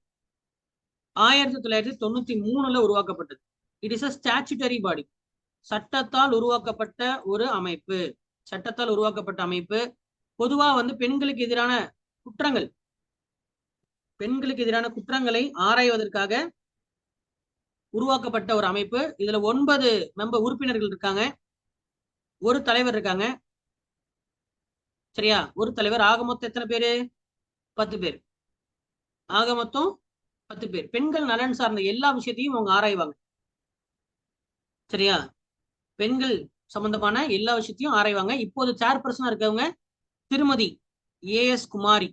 1993 உருவாக்கப்பட்டது. It is a statutory body, சட்டத்தால் உருவாக்கப்பட்ட ஒரு அமைப்பு. சட்டத்தால் உருவாக்கப்பட்ட அமைப்பு. பொதுவா வந்து பெண்களுக்கு எதிரான குற்றங்கள், பெண்களுக்கு எதிரான குற்றங்களை ஆராய்வதற்காக உருவாக்கப்பட்ட ஒரு அமைப்பு. இதுல 9 மெம்பர் உறுப்பினர்கள் இருக்காங்க, ஒரு தலைவர் இருக்காங்க. சரியா? ஒரு தலைவர். ஆக மொத்தம் எத்தனை பேரு? 10 பேர். ஆக மொத்தம் 10 பேர். பெண்கள் நலன் சார்ந்த எல்லா விஷயத்தையும் அவங்க ஆராய்வாங்க. சரியா? பெண்கள் சம்பந்தமான எல்லா விஷயத்தையும் ஆராய்வாங்க. இப்போது சேர்பர்சனா இருக்கவங்க திருமதி ஏஎஸ் குமாரி.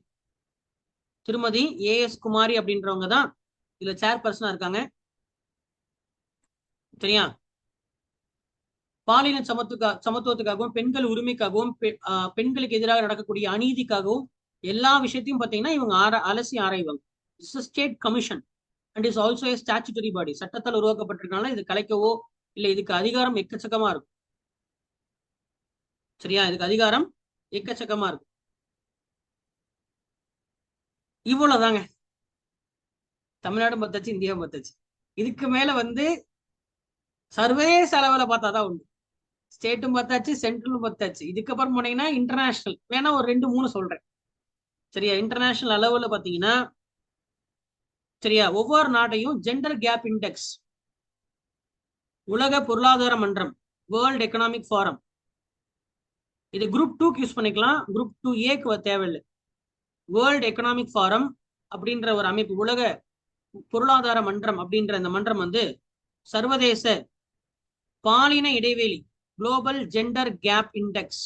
திருமதி ஏஎஸ் குமாரி அப்படின்றவங்க தான் இதுல சேர்பர்சனா இருக்காங்க. சரியா? பாலின சமத்துவத்துக்காகவும் பெண்கள் உரிமைக்காகவும் பெண்களுக்கு எதிராக நடக்கக்கூடிய அநீதிக்காகவும் எல்லா விஷயத்தையும் பார்த்தீங்கன்னா இவங்க அலசி ஆராய்வாங்க. State commission and is also a statutory body. சட்டத்தால் உருவாக்கப்பட்டிருக்கனால இது கலைக்கவோ இல்லை இதுக்கு அதிகாரம் எக்கச்சக்கமா இருக்கும். சரியா? இதுக்கு அதிகாரம் எக்கச்சக்கமா இருக்கும். இவ்வளவுதாங்க. தமிழ்நாடு பத்தாச்சு, இந்தியா பத்தாச்சு. இதுக்கு மேல வந்து சர்வதேச அளவுல பார்த்தாதான் உண்டு. ஸ்டேட்டும் பார்த்தாச்சு, சென்ட்ரலும் பார்த்தாச்சு. இதுக்கப்புறம் போனீங்கன்னா இன்டர்நேஷனல் வேணா ஒரு 2-3 சொல்றேன். சரியா? இன்டர்நேஷனல் அளவுல பாத்தீங்கன்னா, சரியா, ஒவ்வொரு நாட்டையும் ஜெண்டர் கேப் இண்டெக்ஸ், உலக பொருளாதார மன்றம், வேர்ல்ட் எக்கனாமிக் ஃபாரம், இது குரூப் 2க்கு யூஸ் பண்ணிக்கலாம், குரூப் 2A தேவையில்லை. வேர்ல்ட் எக்கனாமிக் ஃபாரம் அப்படின்ற ஒரு அமைப்பு, உலக பொருளாதார மன்றம் அப்படின்ற இந்த மன்றம் வந்து சர்வதேச பாலின இடைவெளி, குளோபல் ஜெண்டர் கேப் இண்டெக்ஸ்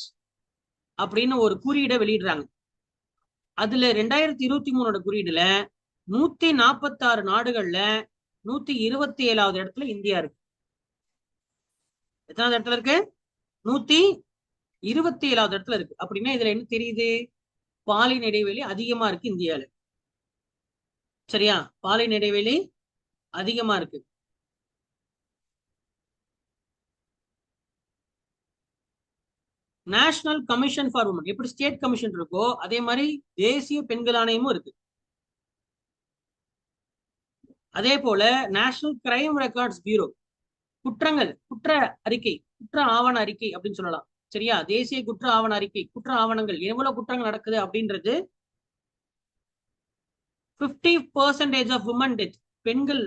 அப்படின்னு ஒரு குறியீடை வெளியிடுறாங்க. அதுல 2023 குறியீடுல 146 நாடுகள்ல 127வது இடத்துல இந்தியா இருக்கு. எத்தனாவது இடத்துல இருக்கு? 127வது இடத்துல இருக்கு. அப்படின்னா இதுல என்ன தெரியுது? பாலின இடைவெளி அதிகமா இருக்கு இந்தியால. சரியா? பாலின இடைவெளி அதிகமா இருக்கு. நேஷனல் கமிஷன் ஃபார் உமன், எப்படி ஸ்டேட் கமிஷன் இருக்கோ அதே மாதிரி தேசிய பெண்கள் ஆணையமும் இருக்கு. அதே போல நேஷனல் கிரைம் ரெக்கார்ட்ஸ் பியூரோ, குற்ற அறிக்கை, குற்ற ஆவண அறிக்கை அப்படின்னு சொல்லலாம். சரியா? தேசிய குற்ற ஆவண அறிக்கை, குற்ற ஆவணங்கள், எவ்வளவு குற்றங்கள் நடக்குது அப்படின்றது. 50% ஆஃப் விமன் டெத், பெண்கள்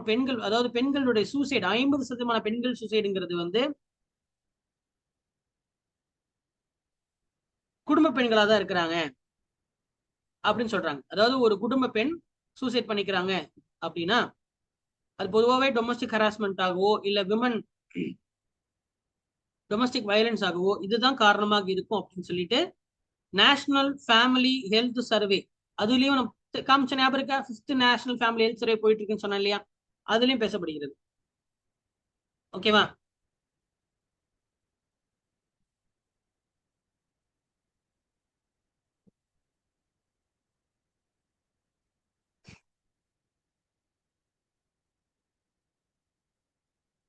பெண்கள் அதாவது பெண்களுடைய சூசைடு, 50% பெண்கள் சூசைடுங்கிறது வந்து குடும்ப பெண்களா தான் இருக்கிறாங்க அப்படின்னு சொல்றாங்க. அதாவது ஒரு குடும்ப பெண் சூசைட் பண்ணிக்கிறாங்க அப்படின்னா அது பொதுவாகவே டொமஸ்டிக் ஹராஸ்மெண்ட் ஆகவோ இல்ல விமன் டொமஸ்டிக் வயலன்ஸ் ஆகவோ இதுதான் காரணமாக இருக்கும் அப்படின்னு சொல்லிட்டு நேஷனல் ஃபேமிலி ஹெல்த் சர்வே, அதுலயும் நம்ம காமிச்ச ஞாபகம் இருக்கா? 5th national family health survey போயிட்டு இருக்குன்னு சொன்னேன் இல்லையா? அதுலயும் பேசப்படுகிறது. ஓகேவா?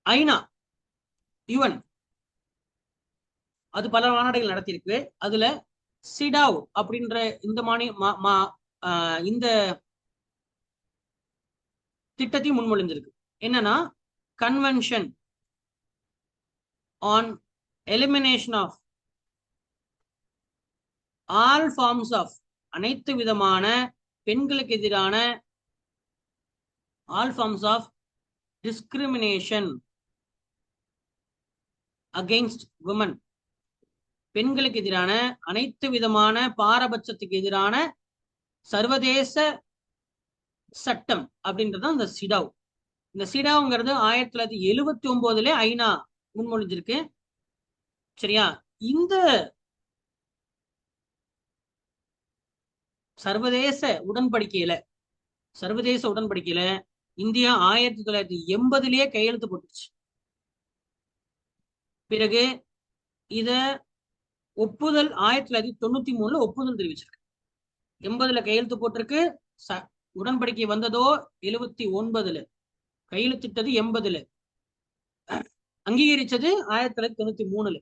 ஐநா, யுஎன், அது பல மாநாடுகள் நடத்தியிருக்கு. அதுல சிடாவ் அப்படின்ற இந்த திட்டத்தையும் முன்மொழிஞ்சிருக்கு. என்னன்னா convention on elimination of all forms of, அனைத்து விதமான பெண்களுக்கு எதிரான all forms of discrimination against women, பெண்களுக்கு எதிரான அனைத்து விதமான பாரபட்சத்துக்கு எதிரான சர்வதேச சட்டம் அப்படின்றது அந்த சிடாவ். இந்த சிடாவ்ங்கிறது 1979 ஐநா முன்மொழிஞ்சிருக்கு. சரியா? இந்த சர்வதேச உடன்படிக்கையில இந்தியா 1980 கையெழுத்து போட்டுச்சு. பிறகு இத ஒப்புதல் 1993 ஒப்புதல் தெரிவிச்சிருக்கு. 80 கையெழுத்து போட்டிருக்கு. உடன்படிக்கை வந்ததோ 79, கையெழுத்திட்டது 80, அங்கீகரிச்சது 1993.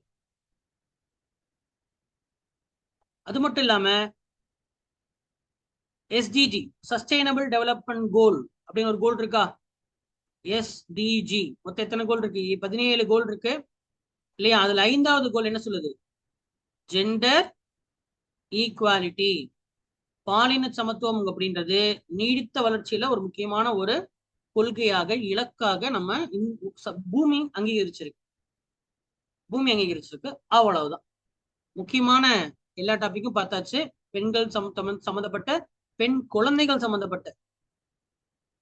அது மட்டும் இல்லாம எஸ்டிஜி, சஸ்டைனபிள் டெவலப்மெண்ட் கோல் அப்படின்னு ஒரு கோல் இருக்கா? எஸ்டிஜி மொத்தம் எத்தனை கோல் இருக்கு? 17 கோல் இருக்கு இல்லையா? அதுல 5வது கோல் என்ன சொல்லுது? ஜெண்டர் ஈக்குவாலிட்டி, பாலின சமத்துவம் அப்படின்றது நீடித்த வளர்ச்சியில ஒரு முக்கியமான ஒரு கொள்கையாக, இலக்காக நம்ம பூமி அங்கீகரிச்சிருக்கு. அவ்வளவுதான். முக்கியமான எல்லா டாபிக்கும் பார்த்தாச்சு. பெண்கள் சம்பந்தப்பட்ட, பெண் குழந்தைகள் சம்பந்தப்பட்ட